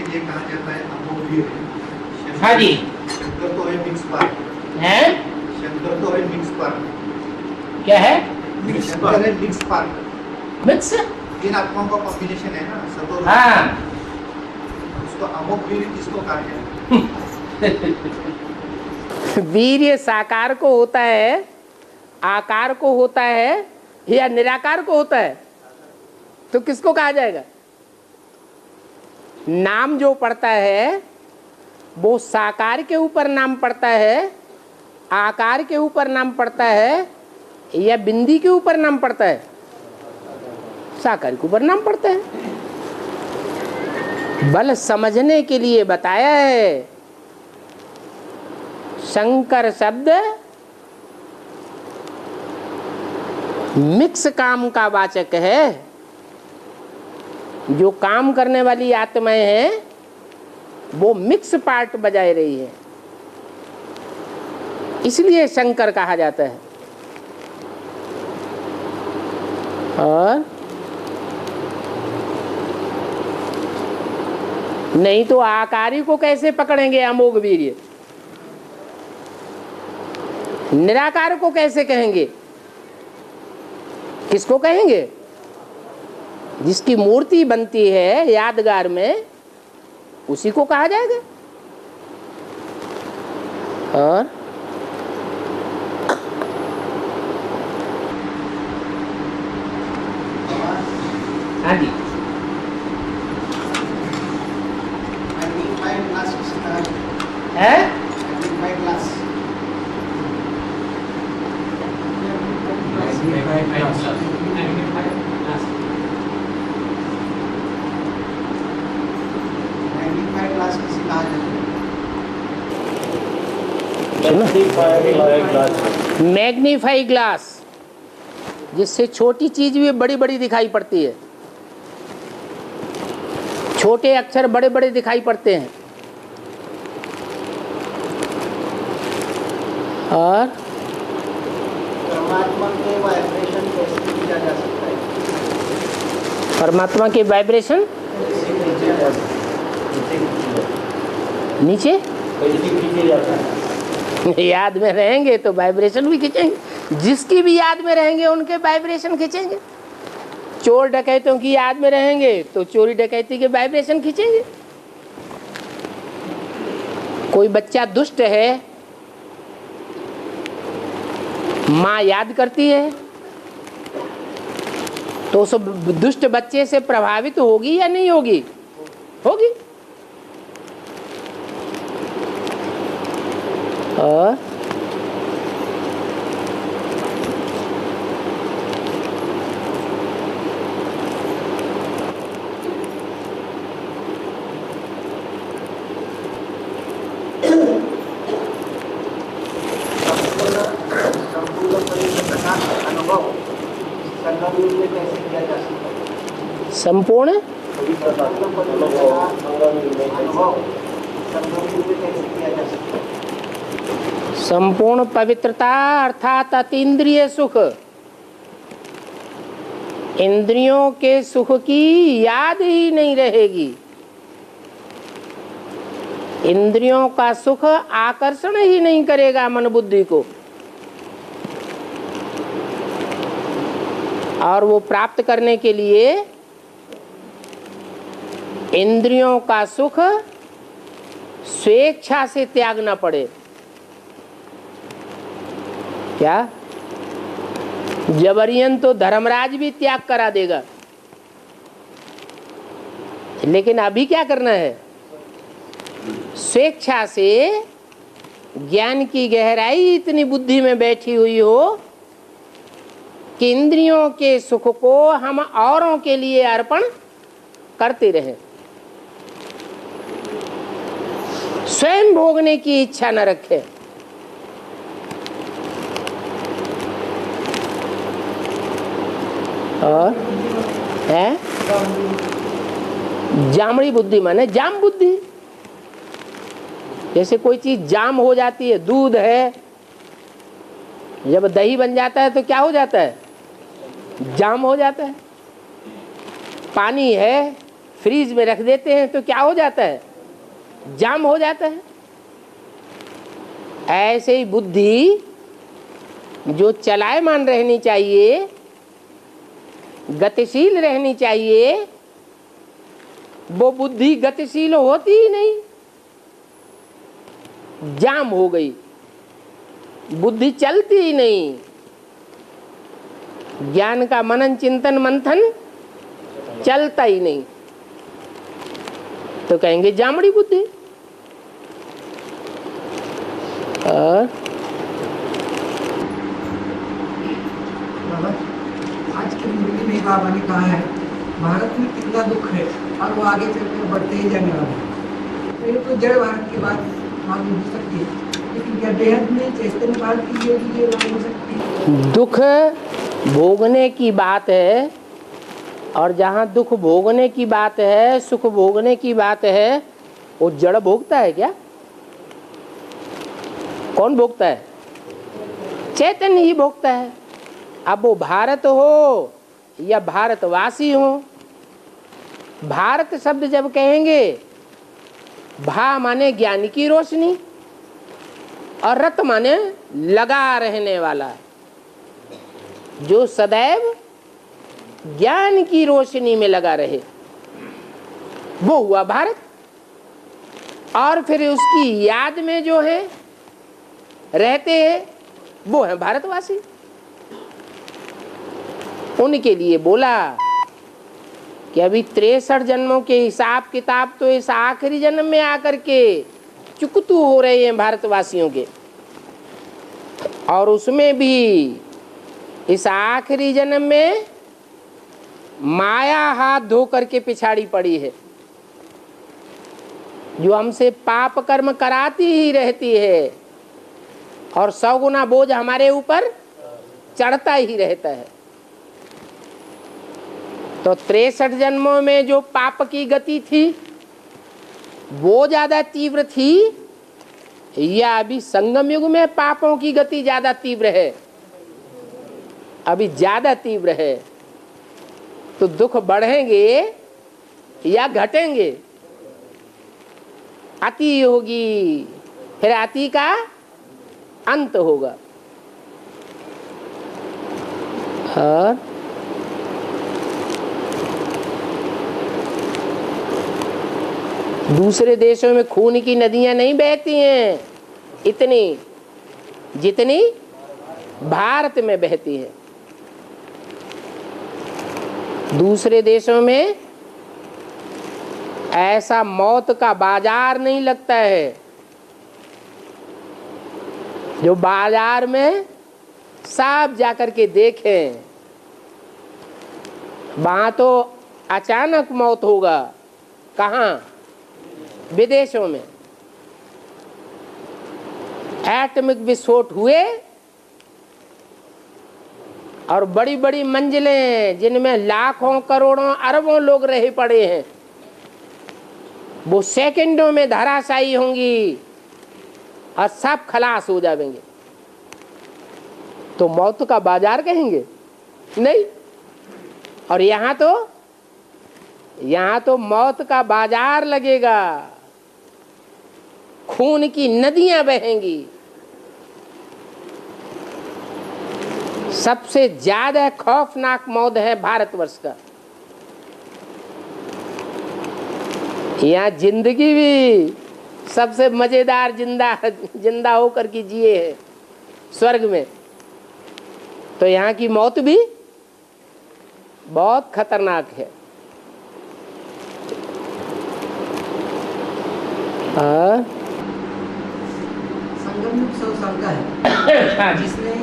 ये कहा जाता है अमोघवीर है। हाँ जी। शंकर तो है मिक्स पार्ट है, शंकर तो है मिक्स पार्ट। क्या है? शंकर है मिक्स पार्ट, मिक्स। तीन आत्माओं का कॉम्बिनेशन है ना सतो। हाँ। उसको अमोघवीर किसको कहा गया? वीर्य साकार को होता है, आकार को होता है, या निराकार को होता है? तो किसको कहा जाएगा? नाम जो पड़ता है वो साकार के ऊपर नाम पड़ता है, आकार के ऊपर नाम पड़ता है, या बिंदी के ऊपर नाम पड़ता है? साकार के ऊपर नाम पड़ता है। बल समझने के लिए बताया है। शंकर शब्द मिक्स काम का वाचक है। जो काम करने वाली आत्माएं हैं वो मिक्स पार्ट बजाए रही है, इसलिए शंकर कहा जाता है। और नहीं तो आकारी को कैसे पकड़ेंगे अमोघ वीर्य? निराकार को कैसे कहेंगे? किसको कहेंगे? जिसकी मूर्ति बनती है यादगार में, उसी को कहा जाएगा। और हाँ जी, है मैग्नीफाई ग्लास, जिससे छोटी चीज भी बड़ी बड़ी दिखाई पड़ती है, छोटे अक्षर बड़े बड़े दिखाई पड़ते हैं। और परमात्मा के वाइब्रेशन कैसे किया जा सकता है? परमात्मा के वाइब्रेशन नीचे याद में रहेंगे तो वाइब्रेशन भी खींचेंगे। जिसकी भी याद में रहेंगे उनके वाइब्रेशन खींचेंगे। चोर डकैतों की याद में रहेंगे तो चोरी डकैती के वाइब्रेशन खींचेंगे। कोई बच्चा दुष्ट है, माँ याद करती है तो उस दुष्ट बच्चे से प्रभावित होगी या नहीं होगी? होगी। और संपूर्ण संपूर्ण पवित्रता अर्थात अतीन्द्रिय सुख, इंद्रियों के सुख की याद ही नहीं रहेगी। इंद्रियों का सुख आकर्षण ही नहीं करेगा मन बुद्धि को, और वो प्राप्त करने के लिए इंद्रियों का सुख स्वेच्छा से त्यागना पड़े। क्या जबरियन तो धर्मराज भी त्याग करा देगा, लेकिन अभी क्या करना है? स्वेच्छा से ज्ञान की गहराई इतनी बुद्धि में बैठी हुई हो कि इंद्रियों के सुख को हम औरों के लिए अर्पण करते रहें, स्वयं भोगने की इच्छा न रखे। और है जामड़ी बुद्धि माने जाम बुद्धि। जैसे कोई चीज जाम हो जाती है, दूध है, जब दही बन जाता है तो क्या हो जाता है? जाम हो जाता है। पानी है, फ्रीज में रख देते हैं तो क्या हो जाता है, जाम हो जाता है। ऐसे ही बुद्धि जो चलायमान रहनी चाहिए, गतिशील रहनी चाहिए, वो बुद्धि गतिशील होती ही नहीं, जाम हो गई, बुद्धि चलती ही नहीं। ज्ञान का मनन चिंतन मंथन चलता ही नहीं, तो कहेंगे जामड़ी बुद्धि। बाबा, आज की जिंदगी में बाबा ने कहा है भारत में कितना दुख है और वो आगे चलकर बढ़ते ही जाने वाला है। तो ये तो जड़ भारत की बात मालूम हो सकती है, लेकिन क्या बेहद में चैतन्य भारत की ये लागू हो सकती है? दुख भोगने की बात है, और जहाँ दुख भोगने की बात है, सुख भोगने की बात है, वो जड़ भोगता है क्या? कौन भोगता है? चैतन्य ही भोगता है। अब वो भारत हो या भारतवासी हो, भारत शब्द जब कहेंगे, भा माने ज्ञान की रोशनी और रत माने लगा रहने वाला, जो सदैव ज्ञान की रोशनी में लगा रहे, वो हुआ भारत। और फिर उसकी याद में जो है रहते हैं, वो है भारतवासी। उनके लिए बोला कि अभी 63 जन्मों के हिसाब किताब तो इस आखिरी जन्म में आकर के चुकतू हो रहे हैं भारतवासियों के, और उसमें भी इस आखिरी जन्म में माया हाथ धो करके पिछाड़ी पड़ी है, जो हमसे पाप कर्म कराती ही रहती है और 100 गुना बोझ हमारे ऊपर चढ़ता ही रहता है। तो 63 जन्मों में जो पाप की गति थी वो ज्यादा तीव्र थी, या अभी संगम युग में पापों की गति ज्यादा तीव्र है? अभी ज्यादा तीव्र है। तो दुख बढ़ेंगे या घटेंगे? अति होगी, फिर अति का अंत होगा। और दूसरे देशों में खून की नदियां नहीं बहती हैं इतनी जितनी भारत में बहती है। दूसरे देशों में ऐसा मौत का बाजार नहीं लगता है, जो बाजार में सब जाकर के देखें, वहां तो अचानक मौत होगा। कहाँ? विदेशों में एटॉमिक विस्फोट हुए और बड़ी बड़ी मंजिलें जिनमें लाखों करोड़ों अरबों लोग रहे पड़े हैं, वो सेकंडों में धराशायी होंगी और सब खलास हो जाएंगे। तो मौत का बाजार कहेंगे? नहीं। और यहाँ तो मौत का बाजार लगेगा, खून की नदियां बहेंगी। सबसे ज्यादा खौफनाक मौत है भारतवर्ष का। यहाँ जिंदगी भी सबसे मजेदार जिंदा होकर के जिए हैं स्वर्ग में, तो यहाँ की मौत भी बहुत खतरनाक है। संगम युग 100 साल का है, जिसमें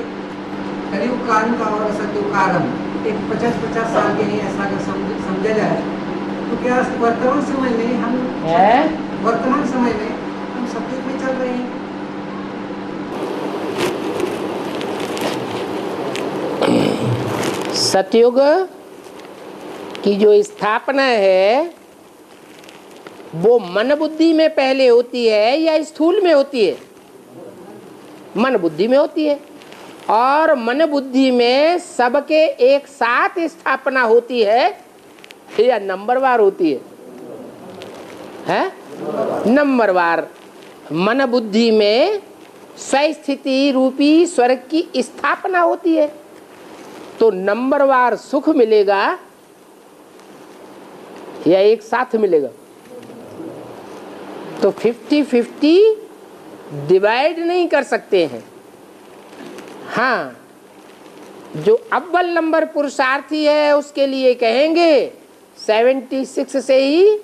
कलयुग काल का और सतयुग का आरंभ एक 50-50 साल के लिए ऐसा अगर समझा जाए, तो क्या वर्तमान समय में हम सतयुग में चल रहे हैं? सतयुग की जो स्थापना है वो मन बुद्धि में पहले होती है या स्थूल में होती है? मन बुद्धि में होती है। और मन बुद्धि में सबके एक साथ स्थापना होती है या नंबरवार होती है? है नंबरवार। मन बुद्धि में स्वस्थिति रूपी स्वर्ग की स्थापना होती है, तो नंबरवार सुख मिलेगा या एक साथ मिलेगा? तो 50-50 डिवाइड नहीं कर सकते हैं। हाँ, जो अव्वल नंबर पुरुषार्थी है उसके लिए कहेंगे 76 से ही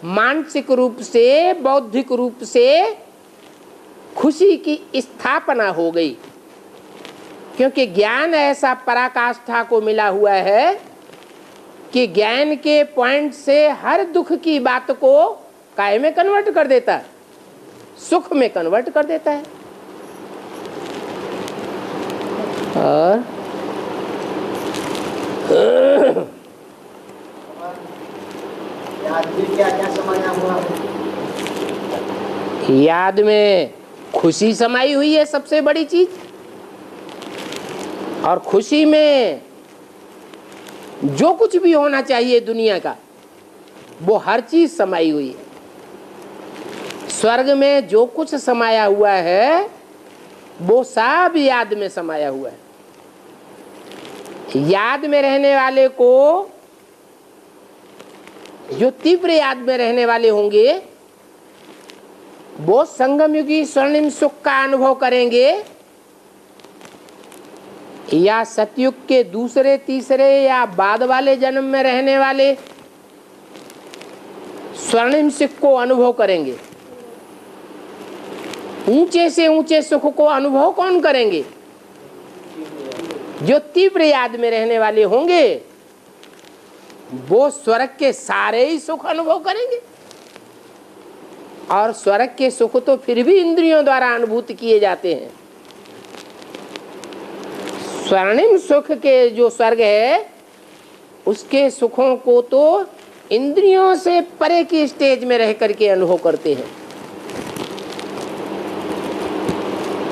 मानसिक रूप से, बौद्धिक रूप से खुशी की स्थापना हो गई, क्योंकि ज्ञान ऐसा पराकाष्ठा को मिला हुआ है कि ज्ञान के पॉइंट से हर दुख की बात को काय में कन्वर्ट कर देता है, सुख में कन्वर्ट कर देता है। और क्या समाया हुआ? याद में खुशी समाई हुई है सबसे बड़ी चीज, और खुशी में जो कुछ भी होना चाहिए दुनिया का वो हर चीज समाई हुई है। स्वर्ग में जो कुछ समाया हुआ है वो सब याद में समाया हुआ है। याद में रहने वाले को, जो तीव्र याद में रहने वाले होंगे वो संगम युगी स्वर्णिम सुख का अनुभव करेंगे, या सतयुग के दूसरे तीसरे या बाद वाले जन्म में रहने वाले स्वर्णिम सुख को अनुभव करेंगे। ऊंचे से ऊंचे सुख को अनुभव कौन करेंगे? जो तीव्र याद में रहने वाले होंगे वो स्वर्ग के सारे ही सुख अनुभव करेंगे। और स्वर्ग के सुख तो फिर भी इंद्रियों द्वारा अनुभूत किए जाते हैं। स्वर्णिम सुख के जो स्वर्ग है उसके सुखों को तो इंद्रियों से परे की स्टेज में रह करके अनुभव करते हैं।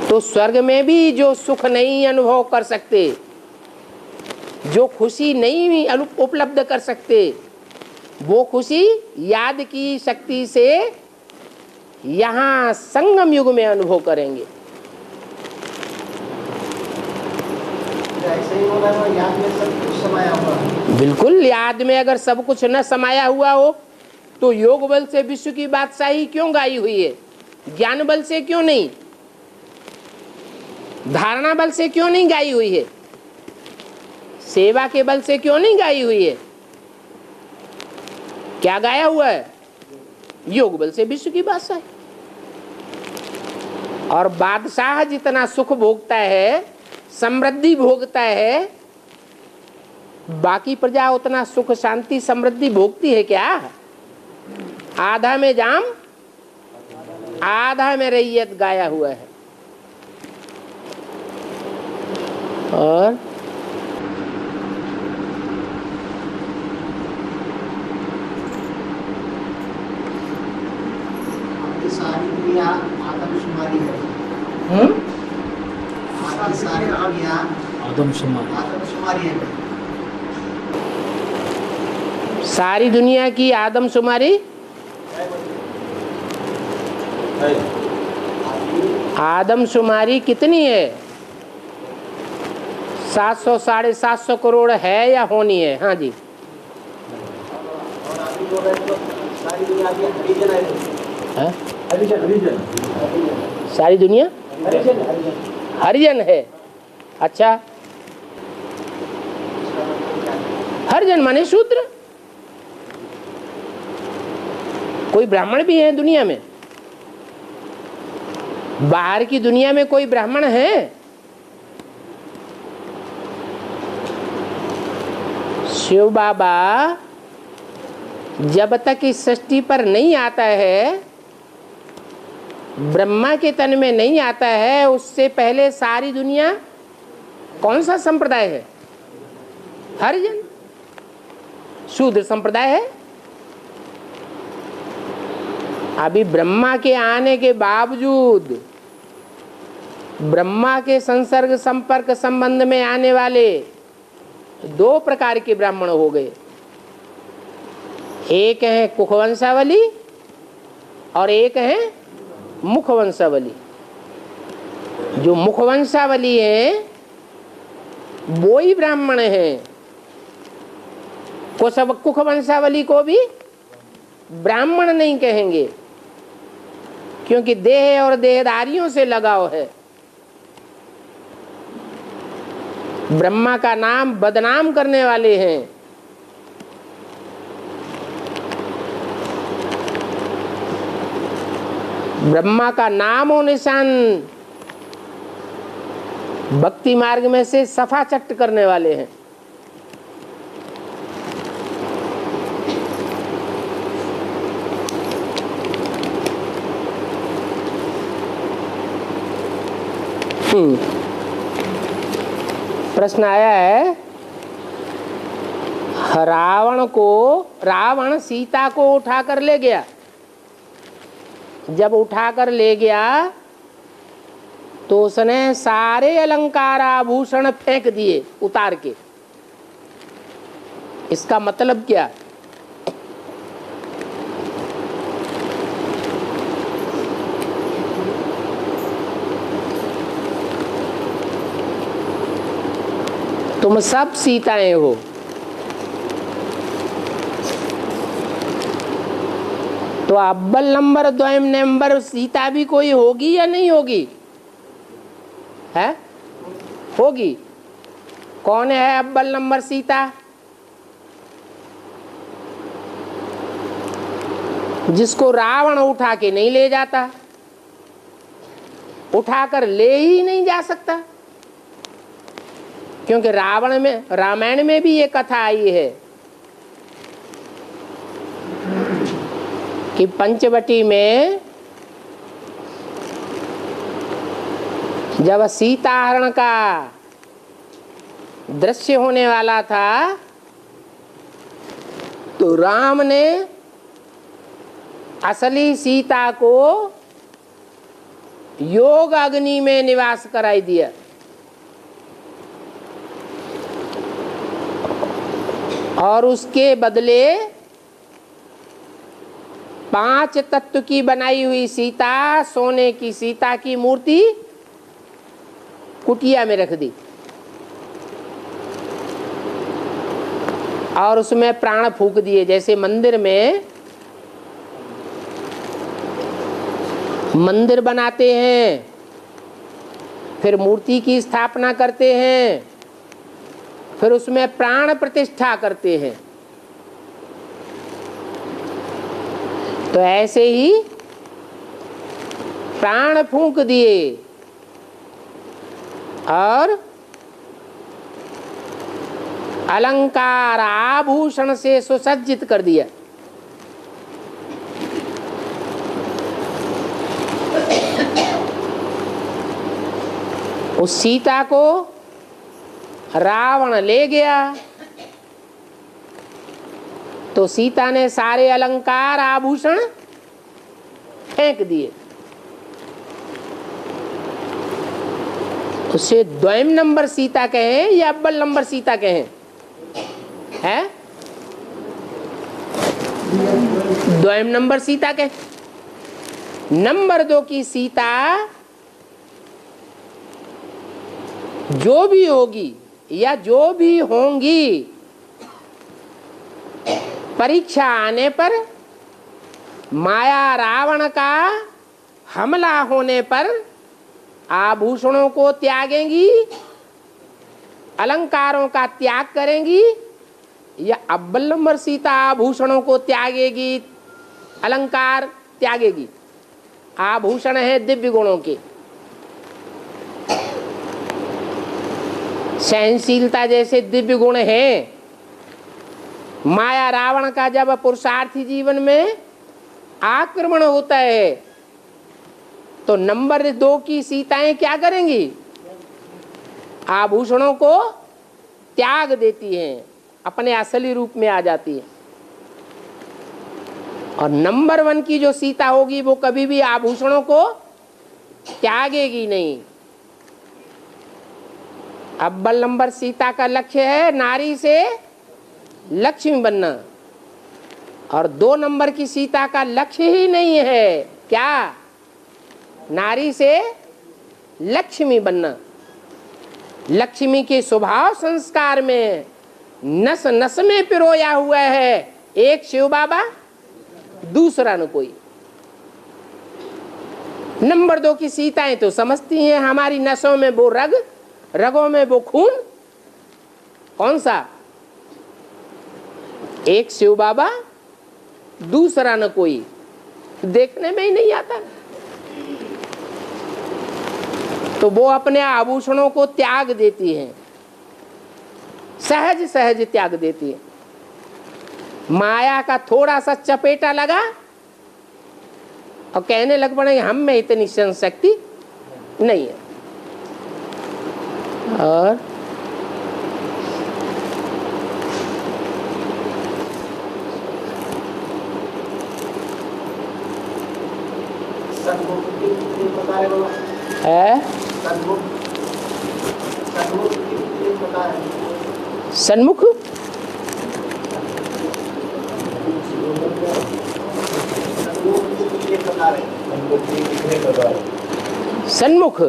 तो स्वर्ग में भी जो सुख नहीं अनुभव कर सकते, जो खुशी नहीं उपलब्ध कर सकते, वो खुशी याद की शक्ति से यहाँ संगम युग में अनुभव करेंगे। ऐसे ही होगा तो याद में सब कुछ समाया हुआ है। बिल्कुल, याद में अगर सब कुछ न समाया हुआ हो तो योग बल से विश्व की बादशाही क्यों गाई हुई है? ज्ञान बल से क्यों नहीं? धारणा बल से क्यों नहीं गाई हुई है? सेवा के बल से क्यों नहीं गाई हुई है? क्या गाया हुआ है? योग बल से विश्व की बादशाही। और बादशाह जितना सुख भोगता है, समृद्धि भोगता है, बाकी प्रजा उतना सुख शांति समृद्धि भोगती है क्या? आधा में जाम आधा में रैयत गाया हुआ है। और सारी दुनिया आदमशुमारी है। सारी दुनिया आदमशुमारी है। सारी दुनिया की आदमशुमारी आदमशुमारी कितनी है? 700 750 करोड़ है या होनी है? हाँ जी। और अभी जो है तो सारी दुनिया की हरिजन है। हरिजन सारी दुनिया हरिजन है। अच्छा, हरिजन माने शूद्र। कोई ब्राह्मण भी है दुनिया में? बाहर की दुनिया में कोई ब्राह्मण है? शिव बाबा जब तक इस सृष्टि पर नहीं आता है, ब्रह्मा के तन में नहीं आता है, उससे पहले सारी दुनिया कौन सा संप्रदाय है? हरिजन, शूद्र संप्रदाय है। अभी ब्रह्मा के आने के बावजूद ब्रह्मा के संसर्ग संपर्क संबंध में आने वाले 2 प्रकार के ब्राह्मण हो गए। एक है कुखवंशावली और एक है मुखवंशावली। जो मुखवंशावली है वो ही ब्राह्मण है। कुखवंशावली को भी ब्राह्मण नहीं कहेंगे, क्योंकि देह और देहधारियों से लगाव है। ब्रह्मा का नाम बदनाम करने वाले हैं। ब्रह्मा का नाम और निशान भक्ति मार्ग में से सफा चट्ट करने वाले हैं। प्रश्न आया है, रावण सीता को उठाकर ले गया। जब उठाकर ले गया तो उसने सारे अलंकार आभूषण फेंक दिए उतार के। इसका मतलब क्या? तुम सब सीताएं हो। तो अव्वल नंबर द्वयम नंबर सीता भी कोई होगी या नहीं होगी? है, होगी। कौन है अव्वल नंबर सीता? जिसको रावण उठा के नहीं ले जाता, उठाकर ले ही नहीं जा सकता। क्योंकि रामायण में भी ये कथा आई है कि पंचवटी में जब सीताहरण का दृश्य होने वाला था तो राम ने असली सीता को योग अग्नि में निवास कराई दिया। और उसके बदले 5 तत्व की बनाई हुई सीता, सोने की सीता की मूर्ति कुटिया में रख दी और उसमें प्राण फूंक दिए। जैसे मंदिर में मंदिर बनाते हैं, फिर मूर्ति की स्थापना करते हैं, फिर उसमें प्राण प्रतिष्ठा करते हैं। तो ऐसे ही प्राण फूंक दिए और अलंकार आभूषण से सुसज्जित कर दिया। उस सीता को रावण ले गया तो सीता ने सारे अलंकार आभूषण फेंक दिए। उसे द्वयम नंबर सीता कहें या अव्वल नंबर सीता कहें? है द्वयम नंबर सीता कहें। नंबर 2 की सीता जो भी होगी या जो भी होंगी, परीक्षा आने पर, माया रावण का हमला होने पर आभूषणों को त्यागेंगी, अलंकारों का त्याग करेंगी, या अव्वल नंबर सीता आभूषणों को त्यागेगी, अलंकार त्यागेगी। आभूषण है दिव्य गुणों के। सहनशीलता जैसे दिव्य गुण हैं। माया रावण का जब पुरुषार्थी जीवन में आक्रमण होता है तो नंबर 2 की सीताएं क्या करेंगी? आभूषणों को त्याग देती हैं, अपने असली रूप में आ जाती है। और नंबर 1 की जो सीता होगी वो कभी भी आभूषणों को त्यागेगी नहीं। अव्वल नंबर सीता का लक्ष्य है नारी से लक्ष्मी बनना। और 2 नंबर की सीता का लक्ष्य ही नहीं है क्या? नारी से लक्ष्मी बनना। लक्ष्मी के स्वभाव संस्कार में नस नस में पिरोया हुआ है एक शिव बाबा, दूसरा न कोई। नंबर 2 की सीताएं तो समझती हैं हमारी नसों में वो रग, रगों में वो खून। कौन सा? एक शिव बाबा, दूसरा न कोई। देखने में ही नहीं आता। तो वो अपने आभूषणों को त्याग देती हैं, सहज सहज त्याग देती है। माया का थोड़ा सा चपेटा लगा और कहने लग पड़े हम में इतनी शक्ति नहीं है। और है सन्मुख, सन्मुख,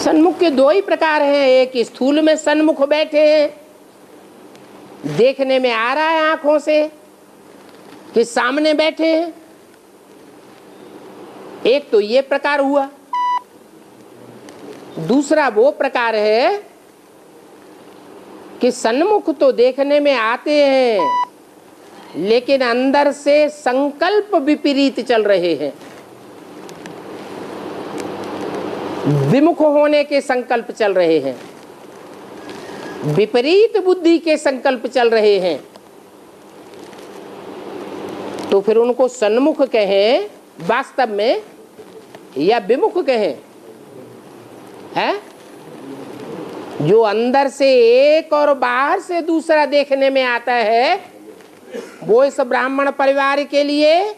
सन्मुख के 2 ही प्रकार हैं। एक स्थूल में सन्मुख बैठे हैं, देखने में आ रहा है आंखों से कि सामने बैठे हैं। एक तो ये प्रकार हुआ। दूसरा वो प्रकार है कि सन्मुख तो देखने में आते हैं लेकिन अंदर से संकल्प विपरीत चल रहे हैं। विमुख होने के संकल्प चल रहे हैं, विपरीत बुद्धि के संकल्प चल रहे हैं। तो फिर उनको सन्मुख कहें वास्तव में या विमुख कहें? है जो अंदर से एक और बाहर से दूसरा देखने में आता है, वो इस ब्राह्मण परिवार के लिए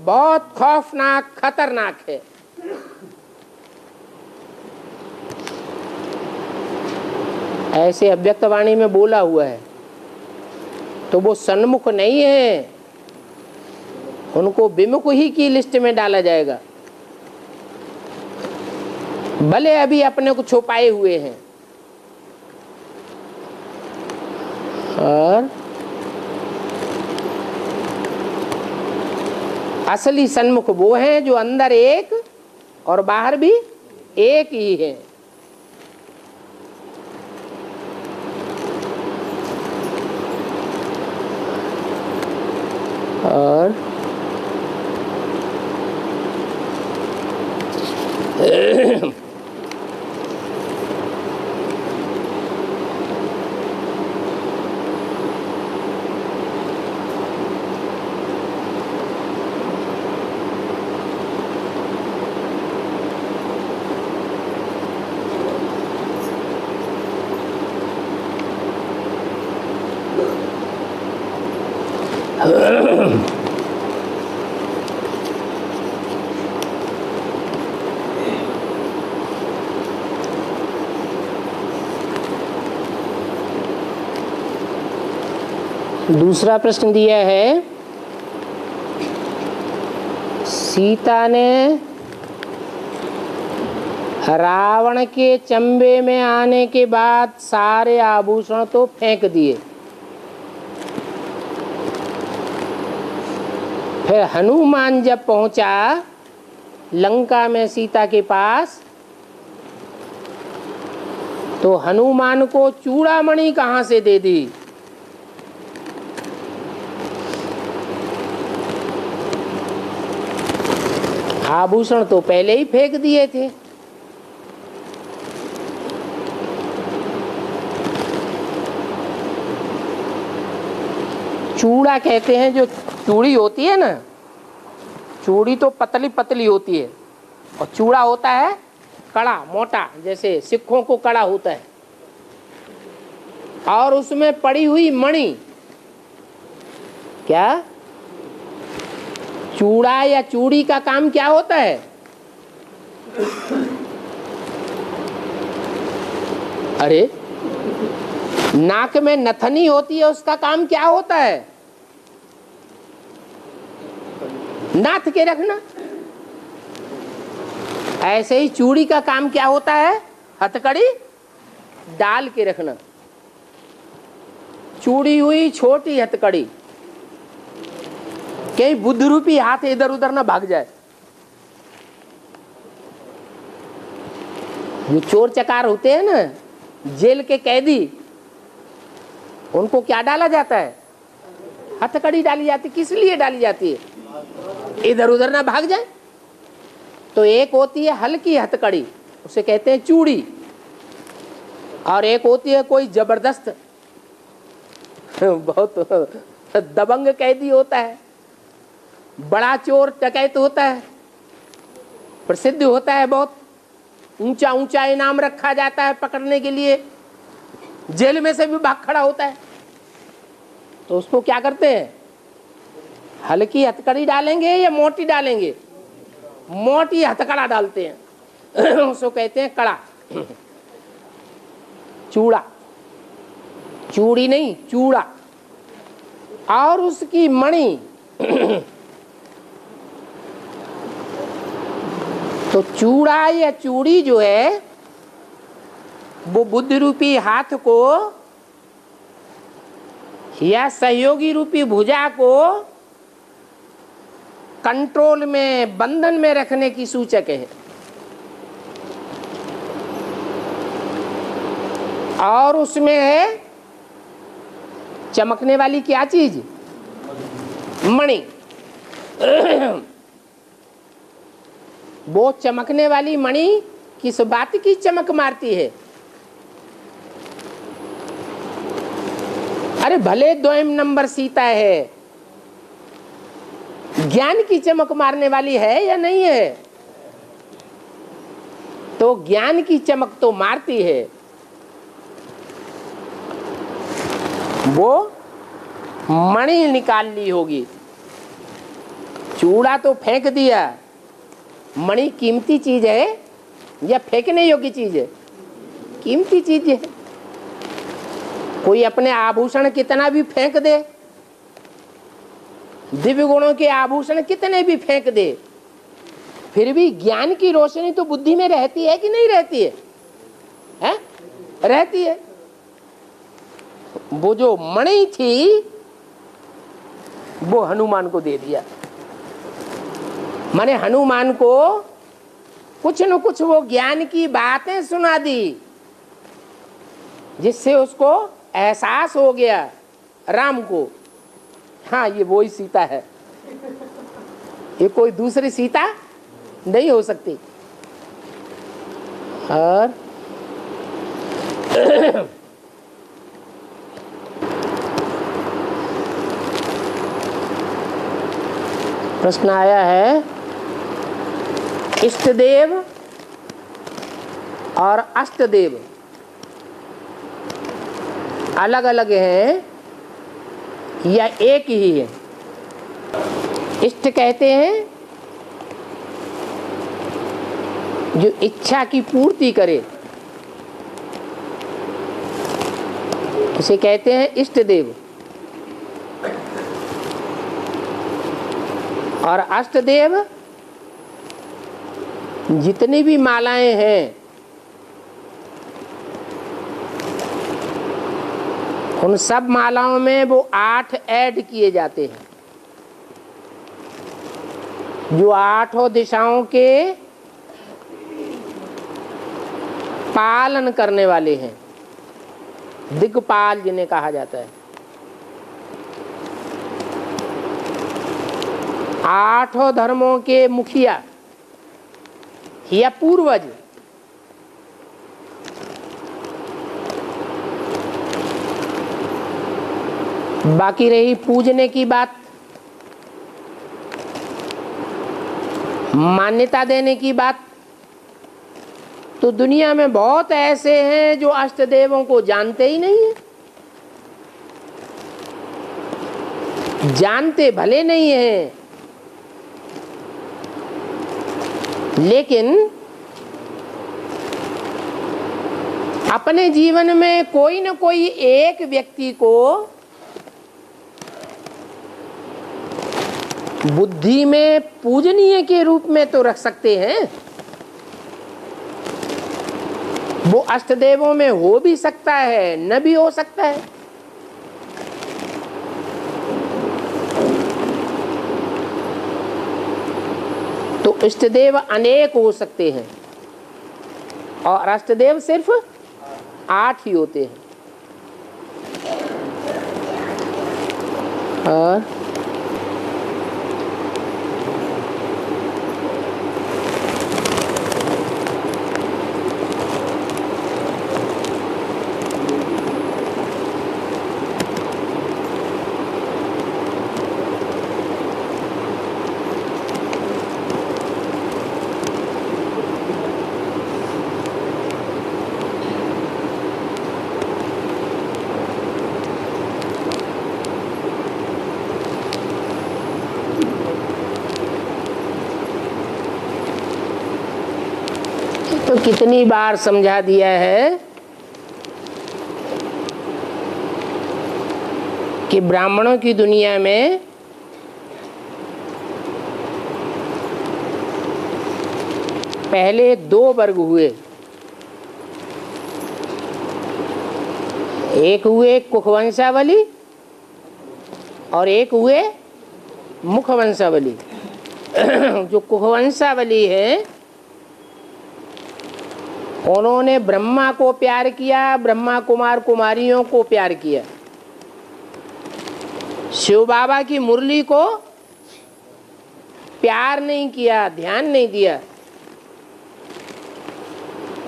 बहुत खौफनाक, खतरनाक है। ऐसे अव्यक्तवाणी में बोला हुआ है। तो वो सन्मुख नहीं है, उनको विमुख ही की लिस्ट में डाला जाएगा। भले अभी अपने को छुपाए हुए हैं। और असली सन्मुख वो हैं जो अंदर एक और बाहर भी एक ही है। और दूसरा प्रश्न दिया है, सीता ने रावण के चंबे में आने के बाद सारे आभूषण तो फेंक दिए, फिर हनुमान जब पहुंचा लंका में सीता के पास, तो हनुमान को चूड़ामणि कहां से दे दी? आभूषण तो पहले ही फेंक दिए थे। चूड़ा कहते हैं, जो चूड़ी होती है ना, चूड़ी तो पतली पतली होती है और चूड़ा होता है कड़ा मोटा, जैसे सिक्कों को कड़ा होता है, और उसमें पड़ी हुई मणि। क्या चूड़ा या चूड़ी का काम क्या होता है? अरे नाक में नथनी होती है, उसका काम क्या होता है? नाथ के रखना। ऐसे ही चूड़ी का काम क्या होता है? हथकड़ी डाल के रखना। चूड़ी हुई छोटी हथकड़ी, कहीं बुद्ध रूपी हाथ इधर उधर ना भाग जाए। जो चोर चकार होते हैं ना, जेल के कैदी, उनको क्या डाला जाता है? हथकड़ी डाली जाती। किस लिए डाली जाती है? इधर उधर ना भाग जाए। तो एक होती है हल्की हथकड़ी, उसे कहते हैं चूड़ी, और एक होती है कोई जबरदस्त बहुत दबंग कैदी होता है, बड़ा चोर डकैत होता है, प्रसिद्ध होता है, बहुत ऊंचा ऊंचा इनाम रखा जाता है पकड़ने के लिए, जेल में से भी भाग खड़ा होता है। तो उसको क्या करते हैं? हल्की हथकड़ी डालेंगे या मोटी डालेंगे? मोटी हथकड़ा डालते हैं। उसको कहते हैं कड़ा। चूड़ा, चूड़ी नहीं, चूड़ा। और उसकी मणि तो चूड़ा या चूड़ी जो है वो बुद्ध रूपी हाथ को या सहयोगी रूपी भुजा को कंट्रोल में, बंधन में रखने की सूचक है। और उसमें है चमकने वाली क्या चीज? मणि। वो चमकने वाली मणि किस बात की चमक मारती है? अरे भले 2 नंबर सीता है, ज्ञान की चमक मारने वाली है या नहीं है? तो ज्ञान की चमक तो मारती है। वो मणि निकाल ली होगी। चूड़ा तो फेंक दिया, मणि कीमती चीज है या फेंकने योग्य चीज है? कीमती चीज है। कोई अपने आभूषण कितना भी फेंक दे, दिव्य गुणों के आभूषण कितने भी फेंक दे, फिर भी ज्ञान की रोशनी तो बुद्धि में रहती है कि नहीं रहती है? हैं? रहती है। वो जो मणि थी वो हनुमान को दे दिया। माने हनुमान को कुछ न कुछ वो ज्ञान की बातें सुना दी, जिससे उसको एहसास हो गया राम को, हाँ ये वही सीता है, ये कोई दूसरी सीता नहीं हो सकती। और प्रश्न आया है, इष्ट देव और अष्ट देव अलग अलग हैं या एक ही है? इष्ट कहते हैं जो इच्छा की पूर्ति करे, उसे कहते हैं इष्ट देव। और अष्ट देव जितनी भी मालाएं हैं उन सब मालाओं में वो 8 ऐड किए जाते हैं, जो 8 दिशाओं के पालन करने वाले हैं, दिग्पाल जिन्हें कहा जाता है। 8 धर्मों के मुखिया या पूर्वज। बाकी रही पूजने की बात, मान्यता देने की बात, तो दुनिया में बहुत ऐसे हैं जो अष्ट देवों को जानते ही नहीं है। जानते भले नहीं हैं, लेकिन अपने जीवन में कोई न कोई एक व्यक्ति को बुद्धि में पूजनीय के रूप में तो रख सकते हैं, वो अष्टदेवों में हो भी सकता है, न भी हो सकता है। तो इष्टदेव अनेक हो सकते हैं और अष्टदेव सिर्फ 8 ही होते हैं। और तो कितनी बार समझा दिया है कि ब्राह्मणों की दुनिया में पहले 2 वर्ग हुए। एक हुए कुखवंशावली और एक हुए मुखवंशावली। जो कुखवंशावली है उन्होंने ब्रह्मा को प्यार किया, ब्रह्मा कुमार कुमारियों को प्यार किया, शिव बाबा की मुरली को प्यार नहीं किया, ध्यान नहीं दिया।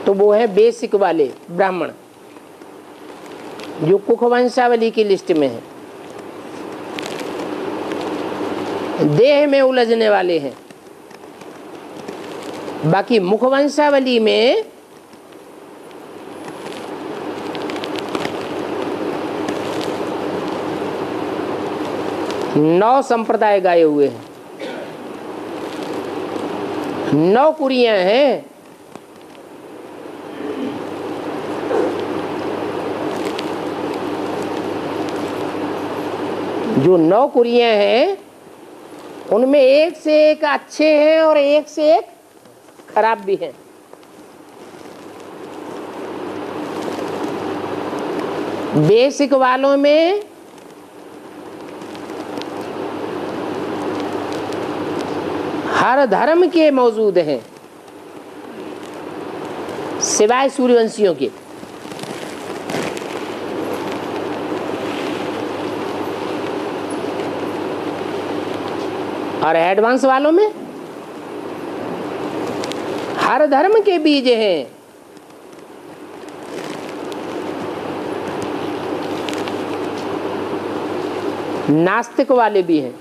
तो वो है बेसिक वाले ब्राह्मण जो कुखवंशावली की लिस्ट में है, देह में उलझने वाले हैं। बाकी मुखवंशावली में नौ संप्रदाय गाए हुए हैं, 9 कुरियां हैं। जो 9 कुरियां हैं उनमें एक से एक अच्छे हैं और एक से एक खराब भी हैं। बेसिक वालों में हर धर्म के मौजूद हैं सिवाय सूर्यवंशियों के। और एडवांस वालों में हर धर्म के बीज हैं। नास्तिक वाले भी हैं।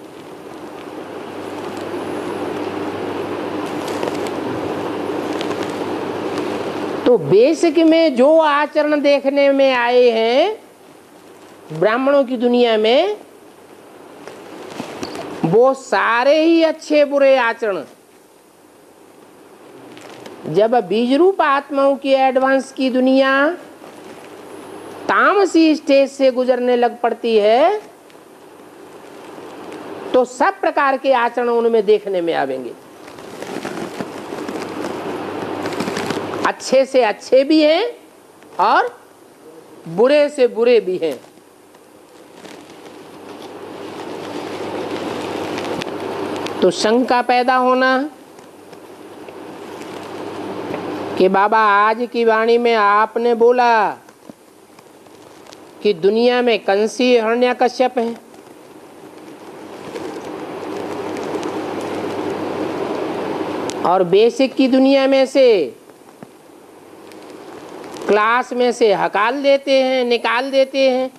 तो बेसिक में जो आचरण देखने में आए हैं ब्राह्मणों की दुनिया में, वो सारे ही अच्छे बुरे आचरण जब बीज रूप आत्माओं की एडवांस की दुनिया तामसी स्टेज से गुजरने लग पड़ती है तो सब प्रकार के आचरण उनमें देखने में आवेंगे। अच्छे से अच्छे भी हैं और बुरे से बुरे भी हैं। तो शंका पैदा होना कि बाबा आज की वाणी में आपने बोला कि दुनिया में कंसी हिरण्यकश्यप है, और बेसिक की दुनिया में से क्लास में से हकाल देते हैं, निकाल देते हैं,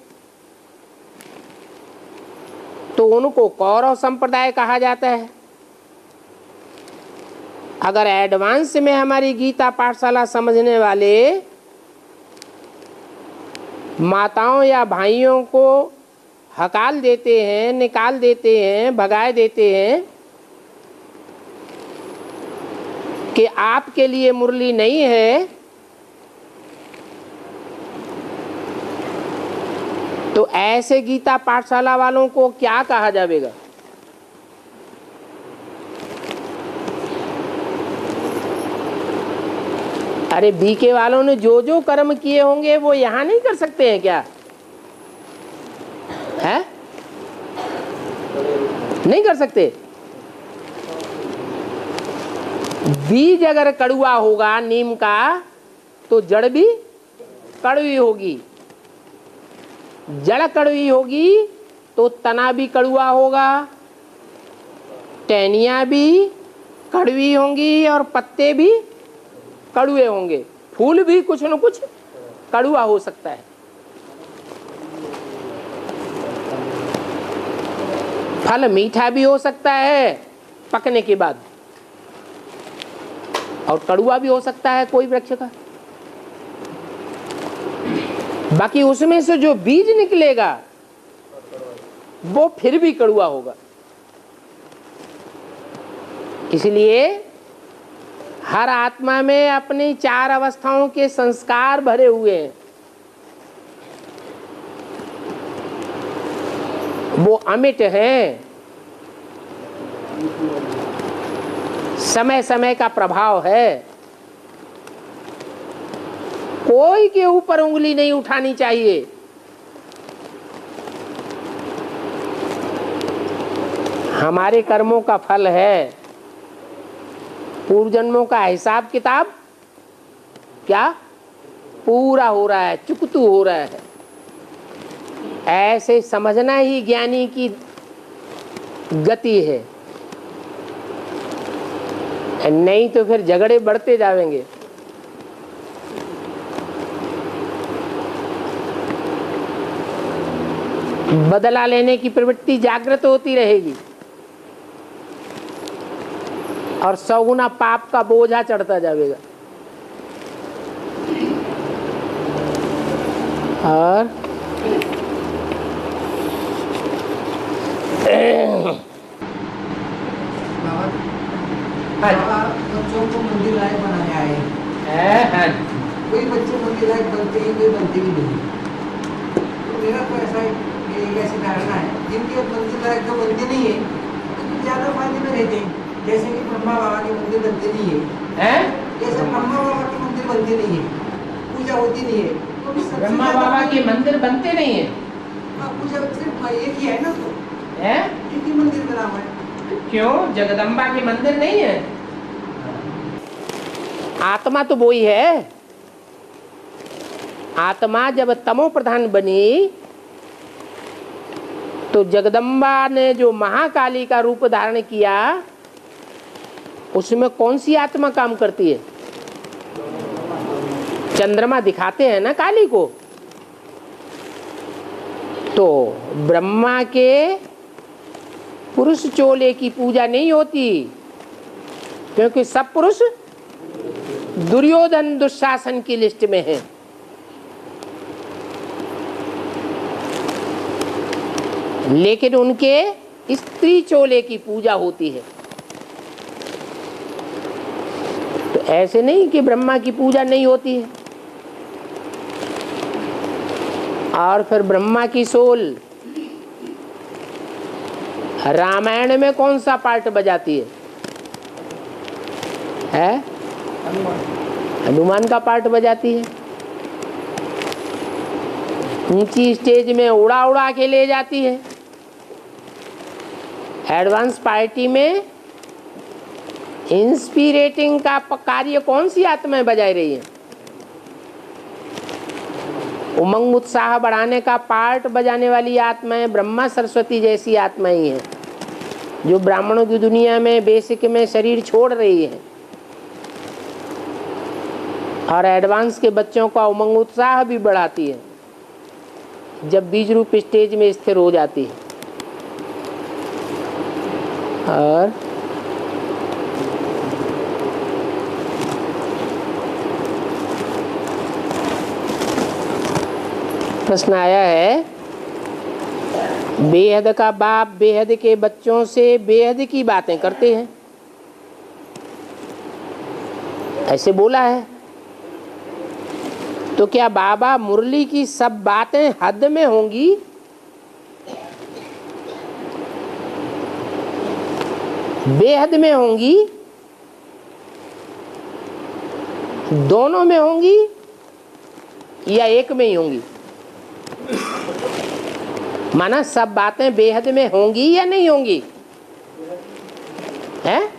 तो उनको कौरव संप्रदाय कहा जाता है। अगर एडवांस में हमारी गीता पाठशाला समझने वाले माताओं या भाइयों को हकाल देते हैं, निकाल देते हैं, भगाए देते हैं कि आपके लिए मुरली नहीं है, तो ऐसे गीता पाठशाला वालों को क्या कहा जाएगा? अरे बीके वालों ने जो जो कर्म किए होंगे वो यहाँ नहीं कर सकते हैं क्या? है? नहीं कर सकते। बीज अगर कड़ुआ होगा नीम का तो जड़ भी कड़वी होगी, जड़ कड़वी होगी तो तना भी कड़ुआ होगा, टहनियाँ भी कड़वी होंगी और पत्ते भी कड़ुए होंगे, फूल भी कुछ न कुछ कड़ुआ हो सकता है। फल मीठा भी हो सकता है पकने के बाद और कड़ुआ भी हो सकता है कोई वृक्ष का। बाकी उसमें से जो बीज निकलेगा वो फिर भी कड़ुआ होगा। इसलिए हर आत्मा में अपनी 4 अवस्थाओं के संस्कार भरे हुए हैं। वो अमिट हैं, समय समय का प्रभाव है। कोई के ऊपर उंगली नहीं उठानी चाहिए। हमारे कर्मों का फल है, पूर्व जन्मों का हिसाब किताब क्या पूरा हो रहा है, चुकतू हो रहा है। ऐसे समझना ही ज्ञानी की गति है, नहीं तो फिर झगड़े बढ़ते जाएंगे। बदला लेने की प्रवृत्ति जागृत होती रहेगी और 100 गुना पाप का बोझा चढ़ता जाएगा। और बाबा बच्चों को मंदिर लायक बनाने आए हैं। कोई बच्चे मंदिर लायक बनते ही, कोई बनते भी नहीं। तो मेरा तो ऐसा एक ऐसी धारणा है, जिनके मंदिर लायक जो बनते नहीं है तो ज्यादा फायदे में रहते हैं। जैसे कि ब्रह्मा बाबा के मंदिर बनते नहीं है, जैसे ब्रह्मा बाबा के मंदिर बनते नहीं है, पूजा होती नहीं है। तो ब्रह्मा बाबा के मंदिर बनते नहीं है। पूजा सिर्फ एक ही है ना, तो हैं? एक ही मंदिर बना हुआ है। क्यों जगदम्बा के मंदिर नहीं है? आत्मा तो वही है। आत्मा जब तमो प्रधान बनी तो जगदम्बा ने जो महाकाली का रूप धारण किया, उसमें कौन सी आत्मा काम करती है? चंद्रमा दिखाते हैं ना काली को। तो ब्रह्मा के पुरुष चोले की पूजा नहीं होती, क्योंकि सब पुरुष दुर्योधन दुशासन की लिस्ट में है। लेकिन उनके स्त्री चोले की पूजा होती है। तो ऐसे नहीं कि ब्रह्मा की पूजा नहीं होती है। और फिर ब्रह्मा की सोल रामायण में कौन सा पार्ट बजाती है? हनुमान का पार्ट बजाती है। ऊंची स्टेज में उड़ा उड़ा के ले जाती है। एडवांस पार्टी में इंस्पिरेटिंग का कार्य कौन सी आत्माएं बजाई रही है? उमंग उत्साह बढ़ाने का पार्ट बजाने वाली आत्माएं ब्रह्मा सरस्वती जैसी आत्माएं हैं, जो ब्राह्मणों की दुनिया में बेसिक में शरीर छोड़ रही है और एडवांस के बच्चों का उमंग उत्साह भी बढ़ाती है जब बीज रूप स्टेज में स्थिर हो जाती है। और प्रश्न आया है, बेहद का बाप बेहद के बच्चों से बेहद की बातें करते हैं, ऐसे बोला है। तो क्या बाबा मुरली की सब बातें हद में होंगी? बेहद में होंगी दोनों में होंगी या एक में ही होंगी? माना सब बातें बेहद में होंगी या नहीं होंगी? हैं?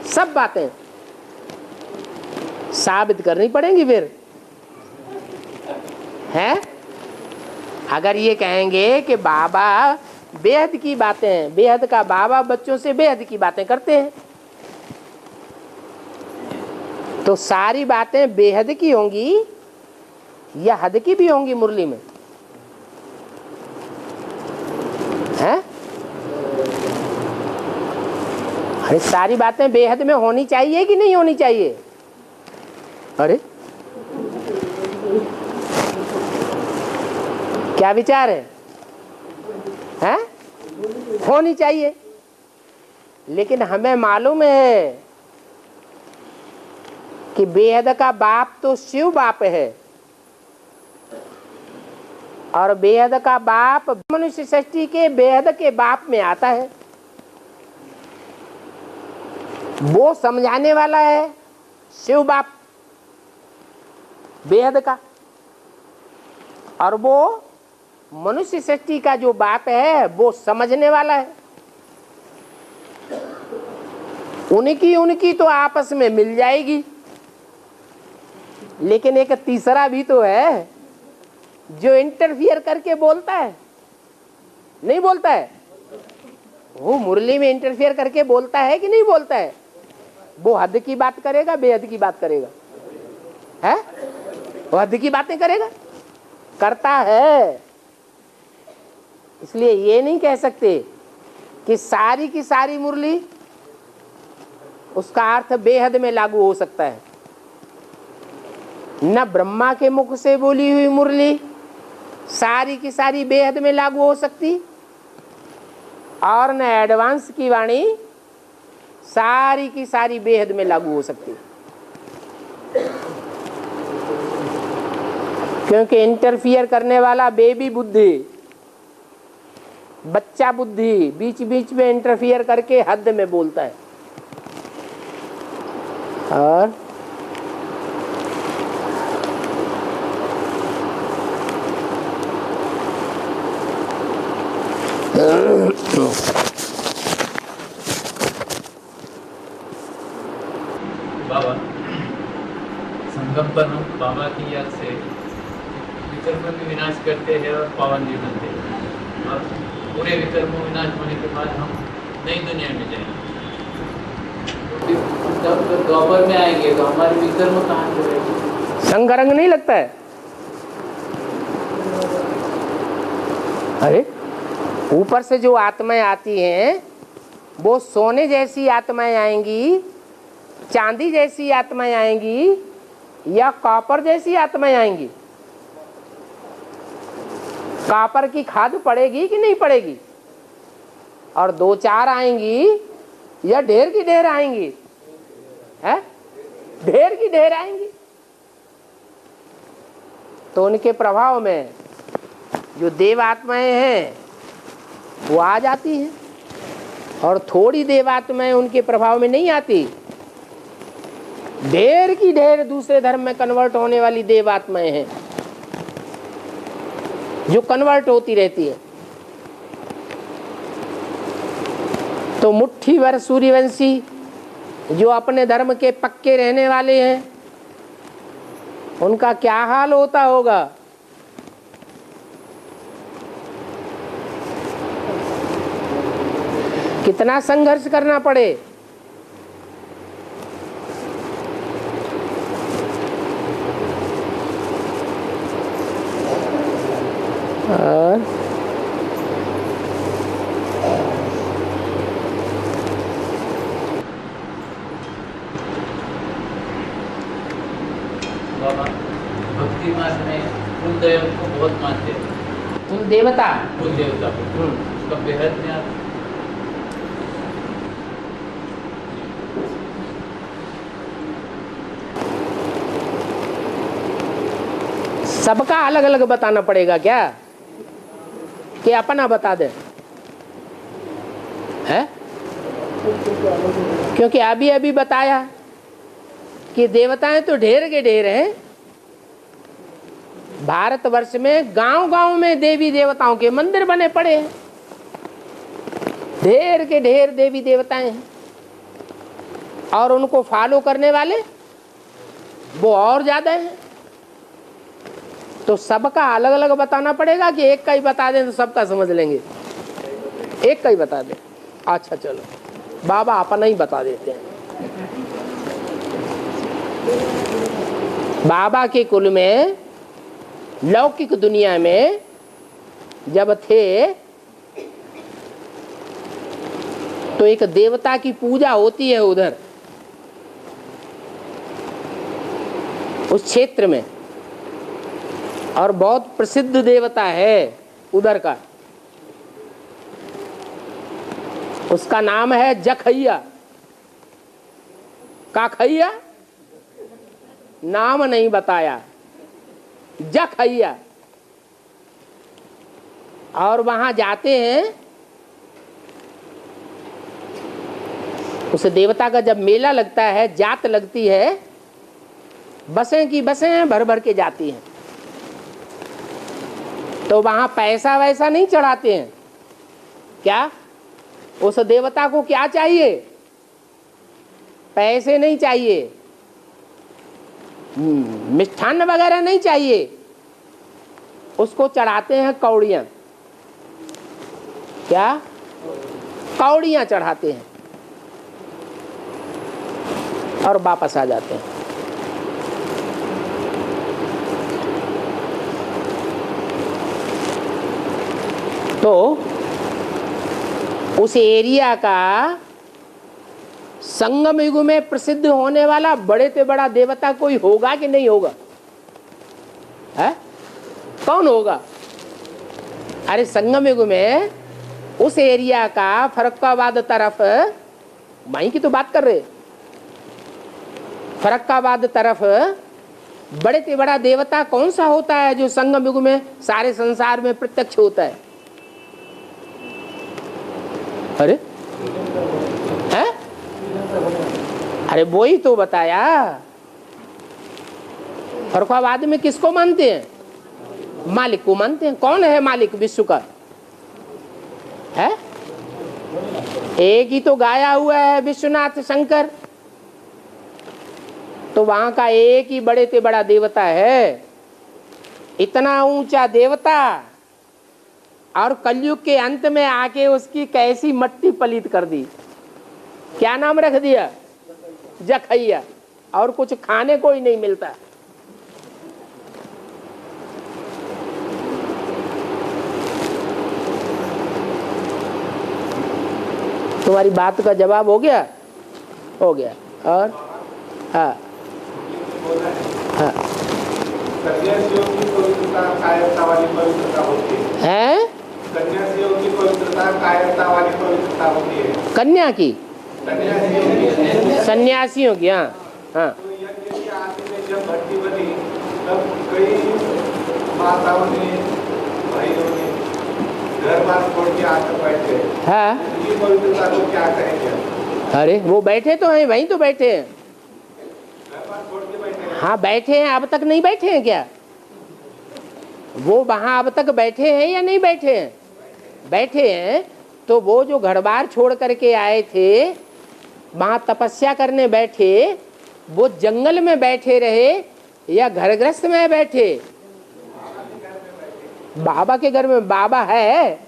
सब बातें साबित करनी पड़ेंगी फिर, हैं? अगर ये कहेंगे कि बाबा बेहद की बातें, बेहद का बाबा बच्चों से बेहद की बातें करते हैं, तो सारी बातें बेहद की होंगी या हद की भी होंगी मुरली में? हैं? अरे सारी बातें बेहद में होनी चाहिए कि नहीं होनी चाहिए? अरे क्या विचार है? हैं? होनी चाहिए, लेकिन हमें मालूम है कि बेहद का बाप तो शिव बाप है, और बेहद का बाप मनुष्य सृष्टि के बेहद के बाप में आता है। वो समझाने वाला है शिव बाप बेहद का, और वो मनुष्य सृष्टि का जो बाप है वो समझने वाला है। उनकी तो आपस में मिल जाएगी, लेकिन एक तीसरा भी तो है जो इंटरफियर करके बोलता है, नहीं बोलता है? वो मुरली में इंटरफियर करके बोलता है कि नहीं बोलता है? वो हद की बात करेगा, बेहद की बात करेगा? है? वो हद की बातें करेगा, करता है। इसलिए ये नहीं कह सकते कि सारी की सारी मुरली, उसका अर्थ बेहद में लागू हो सकता है। न ब्रह्मा के मुख से बोली हुई मुरली सारी की सारी बेहद में लागू हो सकती, और न एडवांस की वाणी सारी की सारी बेहद में लागू हो सकती, क्योंकि इंटरफियर करने वाला बेबी बुद्धि, बच्चा बुद्धि बीच बीच में इंटरफियर करके हद में बोलता है। और बाबा संगम पर हम बाबा की याद से विकर्म भी विनाश करते हैं और पावन भी बनते हैं, और पूरे विकर्म विनाश होने के बाद हम नई दुनिया में जाएंगे। जब द्वापर में आएंगे तो हमारे विकर्म कहाँ से रहेंगे? संगरंग नहीं लगता है? अरे ऊपर से जो आत्माएं आती हैं वो सोने जैसी आत्माएं आएंगी, चांदी जैसी आत्माएं आएंगी, या कॉपर जैसी आत्माएं आएंगी? कॉपर की खाद पड़ेगी कि नहीं पड़ेगी? और दो चार आएंगी या ढेर की ढेर आएंगी? है? ढेर की ढेर आएंगी। तो उनके प्रभाव में जो देव आत्माएं हैं वो आ जाती हैं, और थोड़ी देवात्माएं उनके प्रभाव में नहीं आती। ढेर की ढेर दूसरे धर्म में कन्वर्ट होने वाली देवात्माएं हैं जो कन्वर्ट होती रहती है। तो मुट्ठी भर सूर्यवंशी जो अपने धर्म के पक्के रहने वाले हैं, उनका क्या हाल होता होगा? कितना संघर्ष करना पड़े। और बाबा भक्ति मार्ग में कुल देव को बहुत मानते हैं, कुल देवता, कुल देवता को उसका बेहद में आप सबका अलग अलग बताना पड़ेगा क्या, कि अपना बता दे? है? क्योंकि अभी अभी बताया कि देवताएं तो ढेर के ढेर हैं। भारतवर्ष में गांव-गांव में देवी देवताओं के मंदिर बने पड़े हैं, ढेर के ढेर देवी देवताएं हैं, और उनको फॉलो करने वाले वो और ज्यादा हैं। तो सबका अलग अलग बताना पड़ेगा कि एक का ही बता दें तो सबका समझ लेंगे? एक का ही बता दें। अच्छा चलो, बाबा अपना ही बता देते हैं। बाबा के कुल में लौकिक दुनिया में जब थे तो एक देवता की पूजा होती है उधर उस क्षेत्र में, और बहुत प्रसिद्ध देवता है उधर का। उसका नाम है जखैया। काखैया नाम नहीं बताया, जखैया। और वहां जाते हैं, उस देवता का जब मेला लगता है, जात लगती है, बसें की बसें भर भर के जाती हैं। तो वहां पैसा वैसा नहीं चढ़ाते हैं। क्या उस देवता को क्या चाहिए? पैसे नहीं चाहिए, मिष्ठान्न वगैरह नहीं चाहिए, उसको चढ़ाते हैं कौड़ियां। क्या? कौड़ियां चढ़ाते हैं और वापस आ जाते हैं। तो उस एरिया का संगम युग में प्रसिद्ध होने वाला बड़े से बड़ा देवता कोई होगा कि नहीं होगा? है? कौन होगा? अरे संगम युग में उस एरिया का फर्रुखाबाद तरफ, वहीं की तो बात कर रहे, फर्रुखाबाद तरफ बड़े से बड़ा देवता कौन सा होता है जो संगम युग में सारे संसार में प्रत्यक्ष होता है? अरे है? अरे वो ही तो बताया। फर्रुखाबाद में किसको मानते हैं? मालिक को मानते हैं। कौन है मालिक विश्व का? है? एक ही तो गाया हुआ है, विश्वनाथ शंकर। तो वहां का एक ही बड़े से बड़ा देवता है। इतना ऊंचा देवता, और कलयुग के अंत में आके उसकी कैसी मट्टी पलीत कर दी। क्या नाम रख दिया? जखैया। और कुछ खाने को ही नहीं मिलता। तुम्हारी बात का जवाब हो गया? हो गया। और हाँ हाँ है? कन्या की, सन्यासियों की। हाँ हाँ। जब भट्टी बनी तब कई माताओं ने, भाइयों ने घर बार छोड़ के आकर बैठे। हाँ, ये पवित्रता को क्या कहेंगे? अरे वो बैठे तो हैं, वहीं तो बैठे हैं। घर बार छोड़ के बैठे हैं। हाँ बैठे हैं, अब तक नहीं बैठे हैं क्या? वो वहां अब तक बैठे हैं या नहीं बैठे हैं? बैठे हैं। तो वो जो घर बार छोड़ करके आए थे, वहां तपस्या करने बैठे, वो जंगल में बैठे रहे या घर गृहस्थ में बैठे? बाबा के घर में। बाबा है,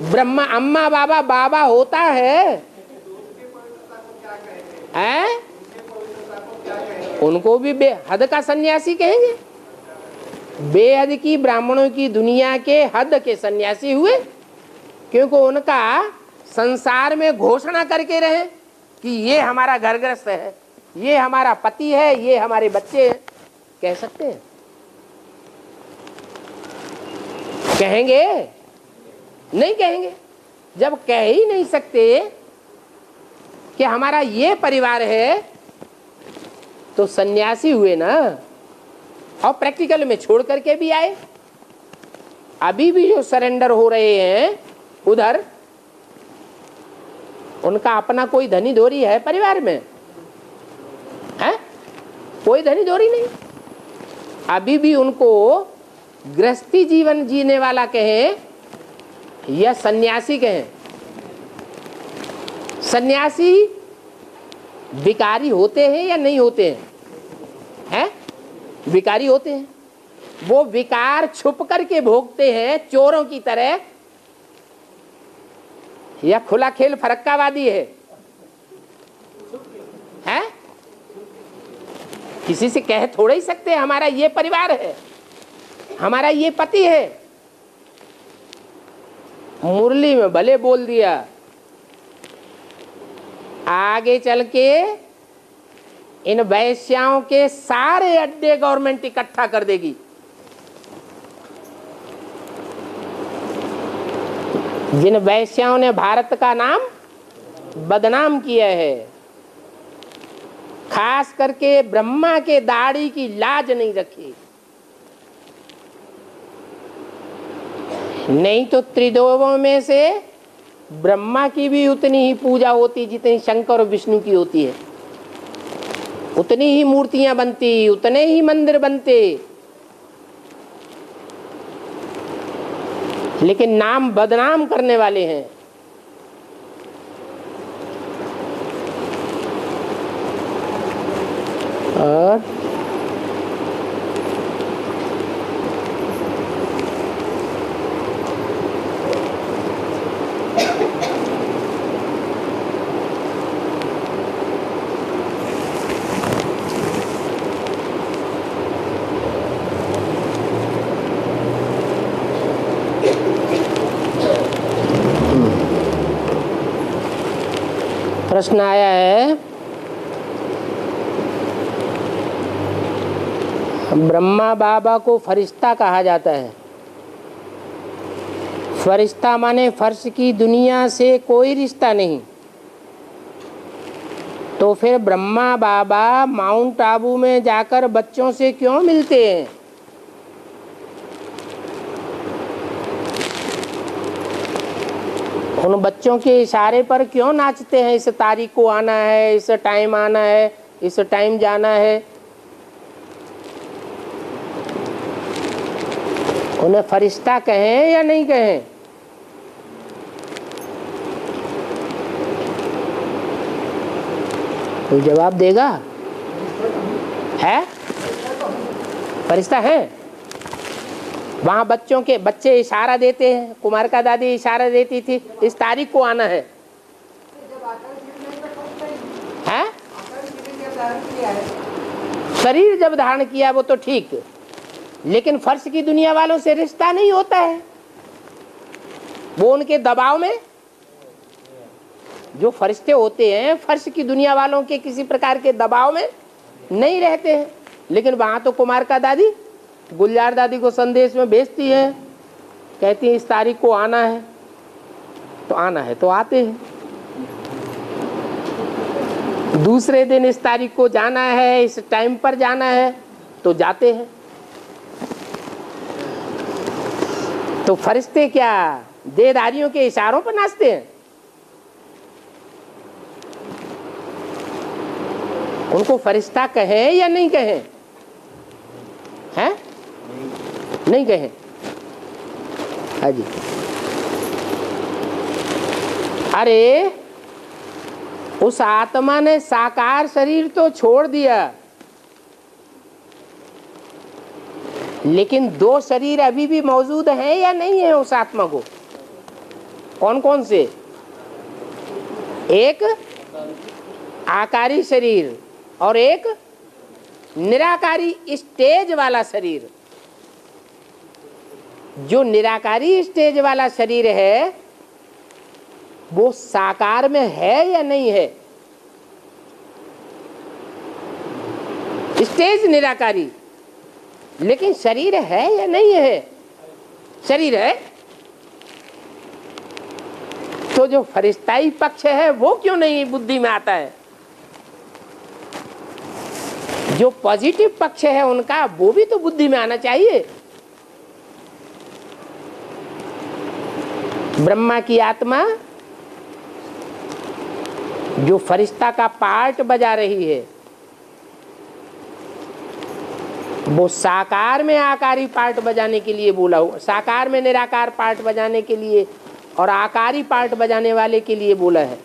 ब्रह्मा अम्मा बाबा, बाबा होता है। उनको भी बेहद का सन्यासी कहेंगे। बेहद की ब्राह्मणों की दुनिया के हद के सन्यासी हुए, क्योंकि उनका संसार में घोषणा करके रहे कि ये हमारा घर गृहस्थ है, ये हमारा पति है, ये हमारे बच्चे हैं। कह सकते हैं? कहेंगे? नहीं कहेंगे। जब कह ही नहीं सकते कि हमारा ये परिवार है, तो सन्यासी हुए ना। और प्रैक्टिकल में छोड़ करके भी आए। अभी भी जो सरेंडर हो रहे हैं उधर, उनका अपना कोई धनी धोरी है परिवार में? कोई धनी धोरी नहीं। अभी भी उनको गृहस्थी जीवन जीने वाला कहें या सन्यासी कहें, सन्यासी विकारी होते हैं या नहीं होते हैं? हैं? विकारी होते हैं। वो विकार छुप करके भोगते हैं चोरों की तरह, या खुला खेल फरक्कावादी है? हैं? किसी से कह थोड़ा ही सकते हैं हमारा ये परिवार है, हमारा ये पति है। मुरली में भले बोल दिया, आगे चल के इन वैश्याओं के सारे अड्डे गवर्नमेंट इकट्ठा कर देगी। जिन वैश्याओं ने भारत का नाम बदनाम किया है, खास करके ब्रह्मा के दाढ़ी की लाज नहीं रखी, नहीं तो त्रिदेवों में से ब्रह्मा की भी उतनी ही पूजा होती जितनी शंकर और विष्णु की होती है, उतनी ही मूर्तियां बनती, उतने ही मंदिर बनते, लेकिन नाम बदनाम करने वाले हैं। और प्रश्न आया है, ब्रह्मा बाबा को फरिश्ता कहा जाता है। फरिश्ता माने फर्श की दुनिया से कोई रिश्ता नहीं, तो फिर ब्रह्मा बाबा माउंट आबू में जाकर बच्चों से क्यों मिलते हैं? उन बच्चों के इशारे पर क्यों नाचते हैं? इस तारीख को आना है, इस टाइम आना है, इस टाइम जाना है। उन्हें फरिश्ता कहें या नहीं कहें? कोई जवाब देगा? है? फरिश्ता है। वहाँ बच्चे इशारा देते हैं, कुमार का दादी इशारा देती थी इस तारीख को आना है। हैं? शरीर जब धारण किया वो तो ठीक, लेकिन फर्श की दुनिया वालों से रिश्ता नहीं होता है। वो उनके दबाव में, जो फरिश्ते होते हैं फर्श की दुनिया वालों के किसी प्रकार के दबाव में नहीं रहते हैं। लेकिन वहां तो कुमार का दादी गुलजार दादी को संदेश में भेजती है, कहती है इस तारीख को आना है, तो आना है तो आते हैं। दूसरे दिन इस तारीख को जाना है, इस टाइम पर जाना है, तो जाते हैं। तो फरिश्ते क्या देहधारियों के इशारों पर नाचते हैं? उनको फरिश्ता कहें या नहीं कहें? हैं? नहीं कहें। हाँ जी। अरे उस आत्मा ने साकार शरीर तो छोड़ दिया, लेकिन दो शरीर अभी भी मौजूद हैं या नहीं है उस आत्मा को? कौन कौन से? एक आकारी शरीर और एक निराकारी स्टेज वाला शरीर। जो निराकारी स्टेज वाला शरीर है वो साकार में है या नहीं है? स्टेज निराकारी, लेकिन शरीर है या नहीं है? शरीर है। तो जो फरिश्ताई पक्ष है वो क्यों नहीं बुद्धि में आता है? जो पॉजिटिव पक्ष है उनका वो भी तो बुद्धि में आना चाहिए। ब्रह्मा की आत्मा जो फरिश्ता का पार्ट बजा रही है, वो साकार में आकारी पार्ट बजाने के लिए बोला हुआ, साकार में निराकार पार्ट बजाने के लिए और आकारी पार्ट बजाने वाले के लिए बोला है।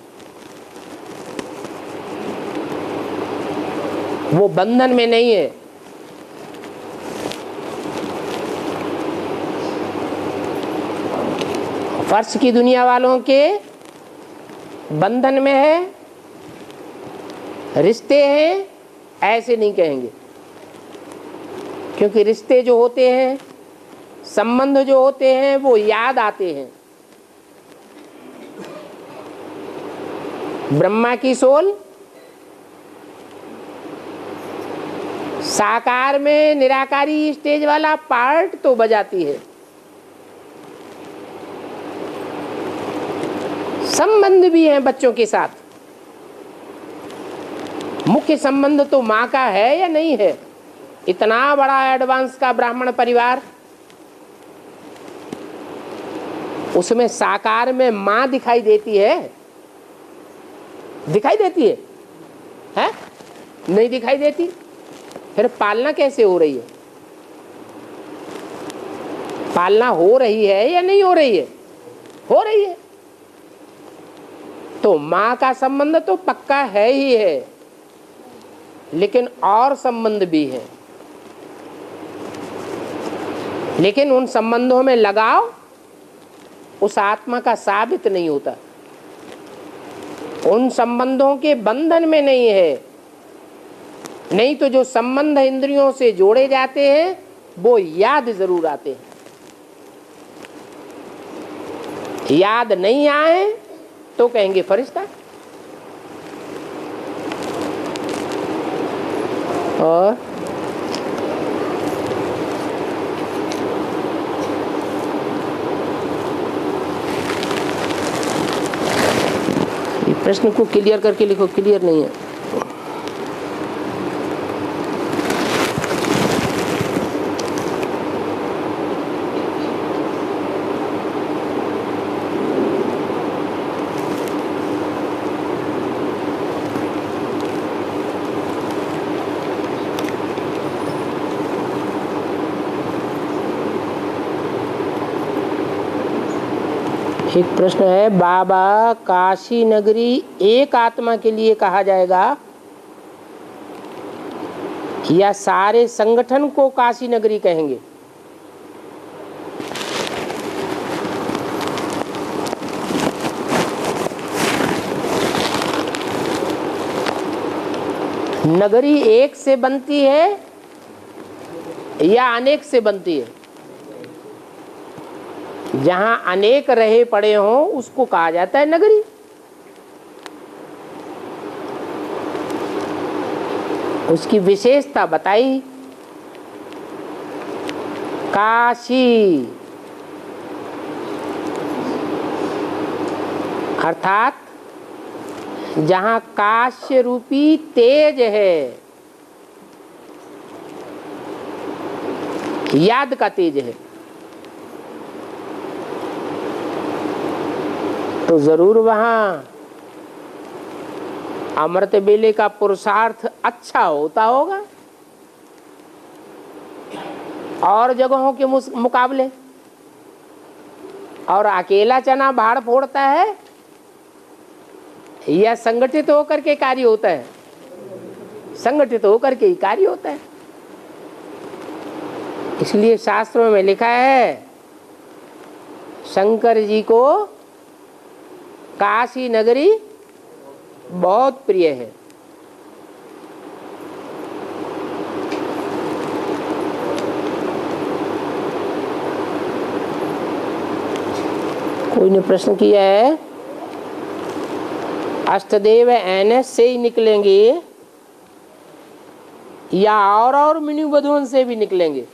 वो बंधन में नहीं है। फर्श की दुनिया वालों के बंधन में है, रिश्ते हैं, ऐसे नहीं कहेंगे, क्योंकि रिश्ते जो होते हैं, संबंध जो होते हैं, वो याद आते हैं। ब्रह्मा की सोल साकार में निराकारी स्टेज वाला पार्ट तो बजाती है, संबंध भी है बच्चों के साथ। मुख्य संबंध तो माँ का है या नहीं है? इतना बड़ा एडवांस का ब्राह्मण परिवार, उसमें साकार में माँ दिखाई देती है? दिखाई देती है? हैं? नहीं दिखाई देती। फिर पालना कैसे हो रही है? पालना हो रही है या नहीं हो रही है? हो रही है। तो माँ का संबंध तो पक्का है ही है, लेकिन और संबंध भी है। लेकिन उन संबंधों में लगाव उस आत्मा का साबित नहीं होता, उन संबंधों के बंधन में नहीं है। नहीं तो जो संबंध इंद्रियों से जोड़े जाते हैं वो याद जरूर आते हैं। याद नहीं आए तो कहेंगे फरिश्ता। और प्रश्न को क्लियर करके लिखो, क्लियर नहीं है। एक प्रश्न है, बाबा काशी नगरी एक आत्मा के लिए कहा जाएगा या सारे संगठन को काशी नगरी कहेंगे? नगरी एक से बनती है या अनेक से बनती है? जहां अनेक रहे पड़े हों उसको कहा जाता है नगरी। उसकी विशेषता बताई। काशी अर्थात जहां काश्य रूपी तेज है, याद का तेज है, तो जरूर वहां अमृत बेले का पुरुषार्थ अच्छा होता होगा और जगहों के मुकाबले। और अकेला चना भाड़ फोड़ता है या संगठित होकर के कार्य होता है? संगठित होकर के ही कार्य होता है। इसलिए शास्त्रों में लिखा है शंकर जी को काशी नगरी बहुत प्रिय है। कोई ने प्रश्न किया है, अष्टदेव एनएस से ही निकलेंगे या और मिनी बधुवन से भी निकलेंगे?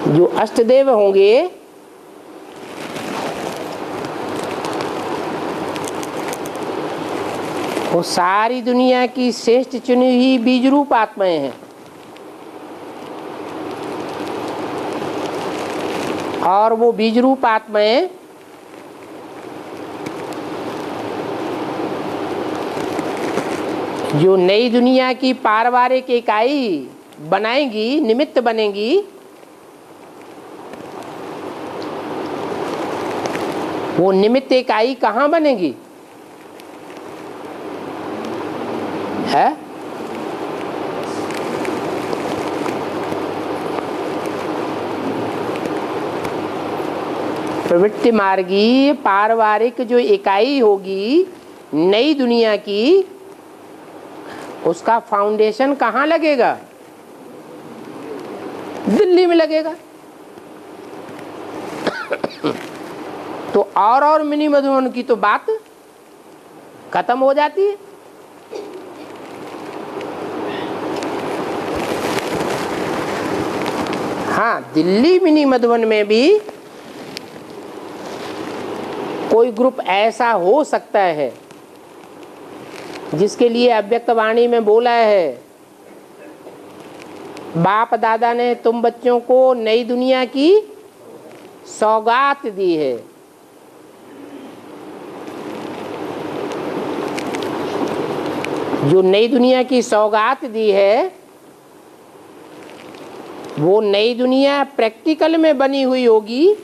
जो अष्टदेव होंगे वो सारी दुनिया की श्रेष्ठ चुनी हुई बीज रूप आत्माएं हैं। और वो बीज रूप आत्माएं जो नई दुनिया की पारिवारिक इकाई बनाएंगी, निमित्त बनेंगी, वो निमित्त इकाई कहाँ बनेगी है? प्रवृत्ति मार्गी पारिवारिक जो इकाई होगी नई दुनिया की, उसका फाउंडेशन कहाँ लगेगा? दिल्ली में लगेगा। तो और मिनी मधुबन की तो बात खत्म हो जाती है। हाँ, दिल्ली मिनी मधुबन में भी कोई ग्रुप ऐसा हो सकता है जिसके लिए अव्यक्त वाणी में बोला है, बाप दादा ने तुम बच्चों को नई दुनिया की सौगात दी है। जो नई दुनिया की सौगात दी है, वो नई दुनिया प्रैक्टिकल में बनी हुई होगी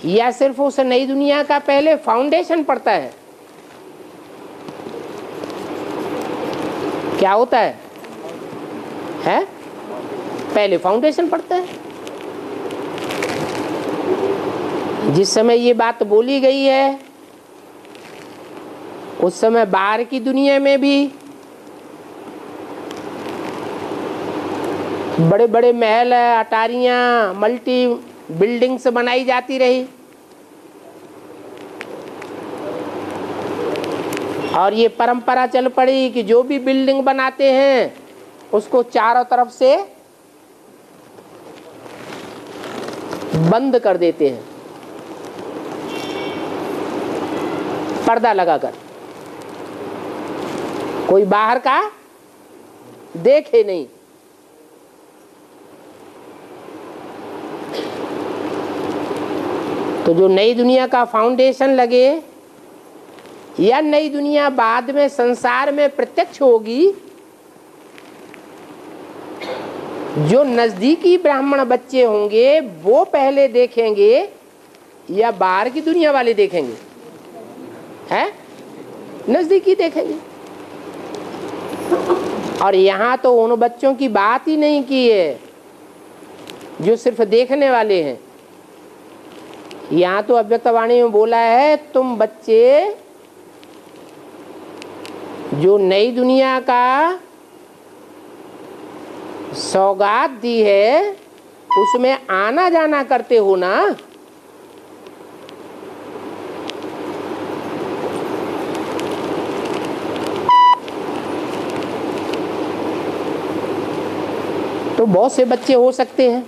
या सिर्फ उस नई दुनिया का पहले फाउंडेशन पड़ता है? क्या होता है? पहले फाउंडेशन पड़ता है। जिस समय ये बात बोली गई है उस समय बाहर की दुनिया में भी बड़े बड़े महल, अटारियां, मल्टी बिल्डिंग्स बनाई जाती रही, और ये परंपरा चल पड़ी कि जो भी बिल्डिंग बनाते हैं उसको चारों तरफ से बंद कर देते हैं, पर्दा लगाकर, कोई बाहर का देखे नहीं। तो जो नई दुनिया का फाउंडेशन लगे या नई दुनिया बाद में संसार में प्रत्यक्ष होगी, जो नजदीकी ब्राह्मण बच्चे होंगे वो पहले देखेंगे या बाहर की दुनिया वाले देखेंगे? नजदीकी देखेंगे। और यहाँ तो उन बच्चों की बात ही नहीं की है जो सिर्फ देखने वाले हैं। यहाँ तो अव्यक्त वाणी में बोला है, तुम बच्चे जो नई दुनिया का सौगात दी है उसमें आना जाना करते हो ना। तो बहुत से बच्चे हो सकते हैं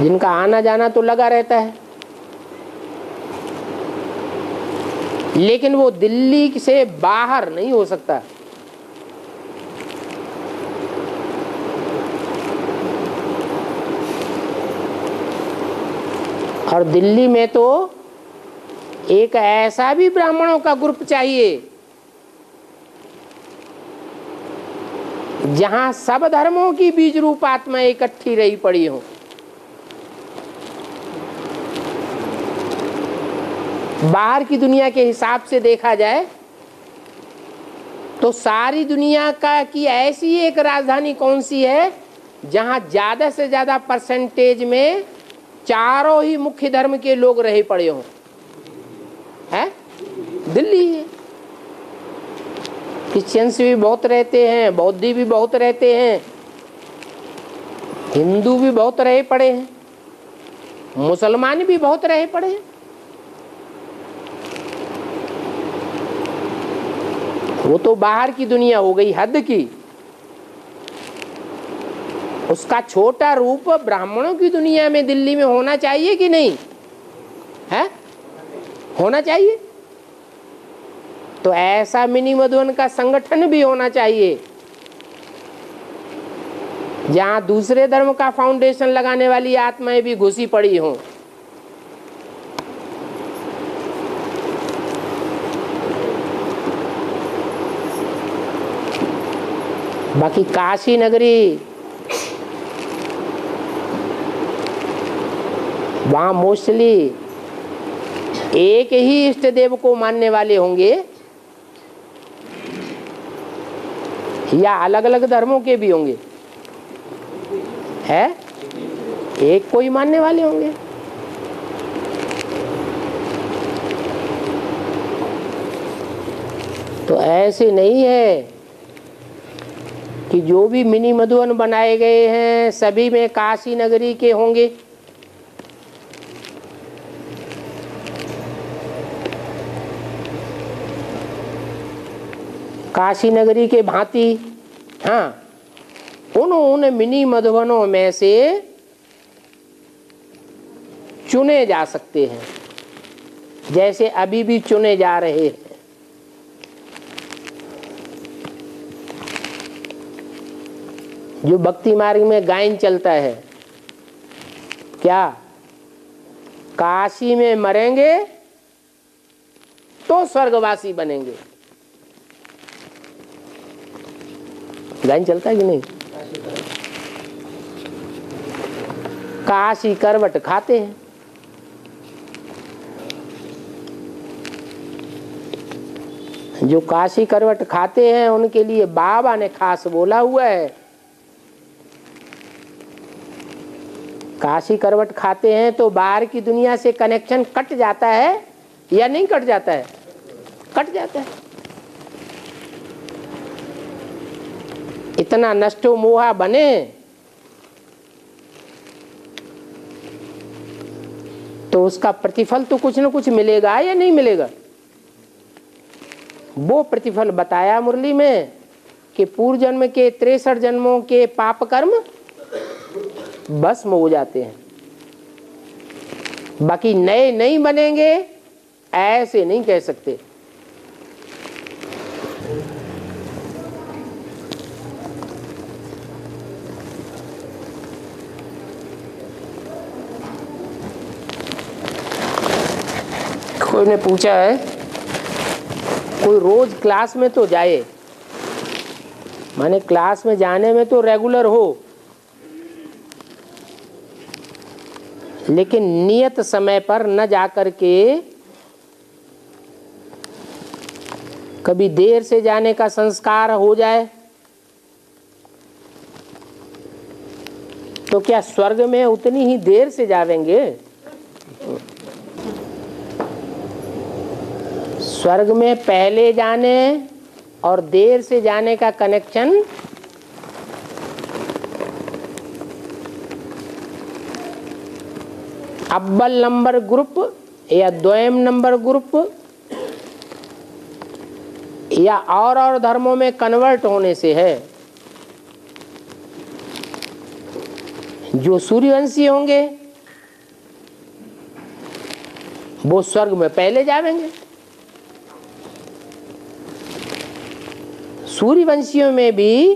जिनका आना जाना तो लगा रहता है, लेकिन वो दिल्ली से बाहर नहीं हो सकता। और दिल्ली में तो एक ऐसा भी ब्राह्मणों का ग्रुप चाहिए जहां सब धर्मों की बीज रूप आत्मा इकट्ठी रही पड़ी हो। बाहर की दुनिया के हिसाब से देखा जाए तो सारी दुनिया का की ऐसी एक राजधानी कौन सी है जहां ज्यादा से ज्यादा परसेंटेज में चारों ही मुख्य धर्म के लोग रहे पड़े हों? है दिल्ली है। क्रिश्चियंस भी बहुत रहते हैं, बौद्धी भी बहुत रहते हैं, हिंदू भी बहुत रहे पड़े हैं, मुसलमान भी बहुत रहे पड़े हैं। वो तो बाहर की दुनिया हो गई हद की। उसका छोटा रूप ब्राह्मणों की दुनिया में दिल्ली में होना चाहिए कि नहीं है? होना चाहिए। तो ऐसा मिनी मधुबन का संगठन भी होना चाहिए जहां दूसरे धर्म का फाउंडेशन लगाने वाली आत्माएं भी घुसी पड़ी हों। बाकी काशी नगरी, वहां मोस्टली एक ही इष्ट देव को मानने वाले होंगे या अलग अलग धर्मों के भी होंगे? है, एक को ही मानने वाले होंगे। तो ऐसे नहीं है कि जो भी मिनी मधुबन बनाए गए हैं सभी में काशी नगरी के होंगे। काशी नगरी के भांति हाँ, उन मिनी मधुबनों में से चुने जा सकते हैं, जैसे अभी भी चुने जा रहे हैं। जो भक्ति मार्ग में गायन चलता है, क्या काशी में मरेंगे तो स्वर्गवासी बनेंगे? गायन चलता है कि नहीं? काशी करवट खाते हैं। जो काशी करवट खाते हैं उनके लिए बाबा ने खास बोला हुआ है, काशी करवट खाते हैं तो बाहर की दुनिया से कनेक्शन कट जाता है या नहीं कट जाता है? कट जाता है। इतना नष्टो मोहा बने तो उसका प्रतिफल तो कुछ न कुछ मिलेगा या नहीं मिलेगा? वो प्रतिफल बताया मुरली में कि पूर्व जन्म के 63 जन्मों के पाप कर्म भस्म हो जाते हैं, बाकी नए नहीं बनेंगे ऐसे नहीं कह सकते। कोई ने पूछा है कोई रोज क्लास में तो जाए, माने क्लास में जाने में तो रेगुलर हो, लेकिन नियत समय पर न जाकर के कभी देर से जाने का संस्कार हो जाए तो क्या स्वर्ग में उतनी ही देर से जावेंगे? स्वर्ग में पहले जाने और देर से जाने का कनेक्शन अव्वल नंबर ग्रुप या द्वयम नंबर ग्रुप या और धर्मों में कन्वर्ट होने से है। जो सूर्यवंशी होंगे वो स्वर्ग में पहले जाएंगे। सूर्यवंशियों में भी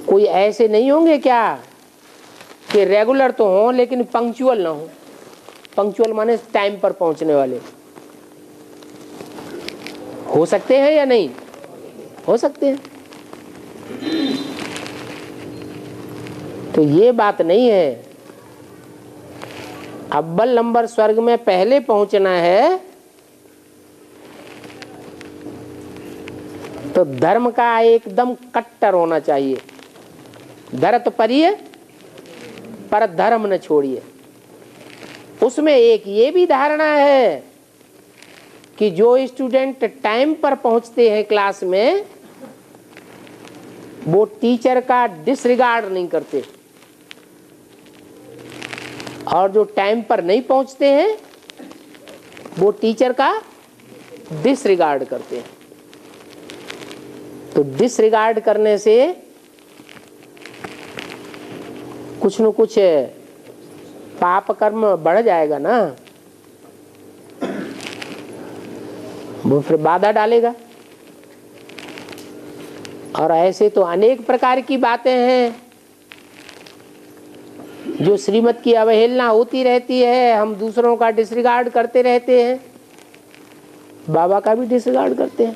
कोई ऐसे नहीं होंगे क्या कि रेगुलर तो हो लेकिन पंक्चुअल ना हो? पंक्चुअल माने टाइम पर पहुंचने वाले हो सकते हैं या नहीं हो सकते हैं? तो ये बात नहीं है। अव्वल नंबर स्वर्ग में पहले पहुंचना है तो धर्म का एकदम कट्टर होना चाहिए। धरत परिये पर धर्म न छोड़िए। उसमें एक ये भी धारणा है कि जो स्टूडेंट टाइम पर पहुंचते हैं क्लास में वो टीचर का डिसरिगार्ड नहीं करते, और जो टाइम पर नहीं पहुंचते हैं वो टीचर का डिसरिगार्ड करते हैं। तो डिसरिगार्ड करने से कुछ न कुछ पाप कर्म बढ़ जाएगा ना, वो फिर बाधा डालेगा। और ऐसे तो अनेक प्रकार की बातें हैं जो श्रीमत की अवहेलना होती रहती है, हम दूसरों का डिसरिगार्ड करते रहते हैं, बाबा का भी डिसरिगार्ड करते हैं।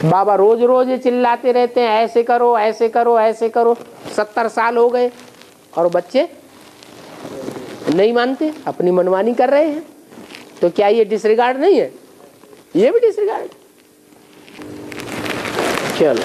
बाबा रोज रोज चिल्लाते रहते हैं ऐसे करो ऐसे करो ऐसे करो। 70 साल हो गए और बच्चे नहीं मानते, अपनी मनमानी कर रहे हैं। तो क्या ये डिसरिगार्ड नहीं है? ये भी डिसरिगार्ड। चलो।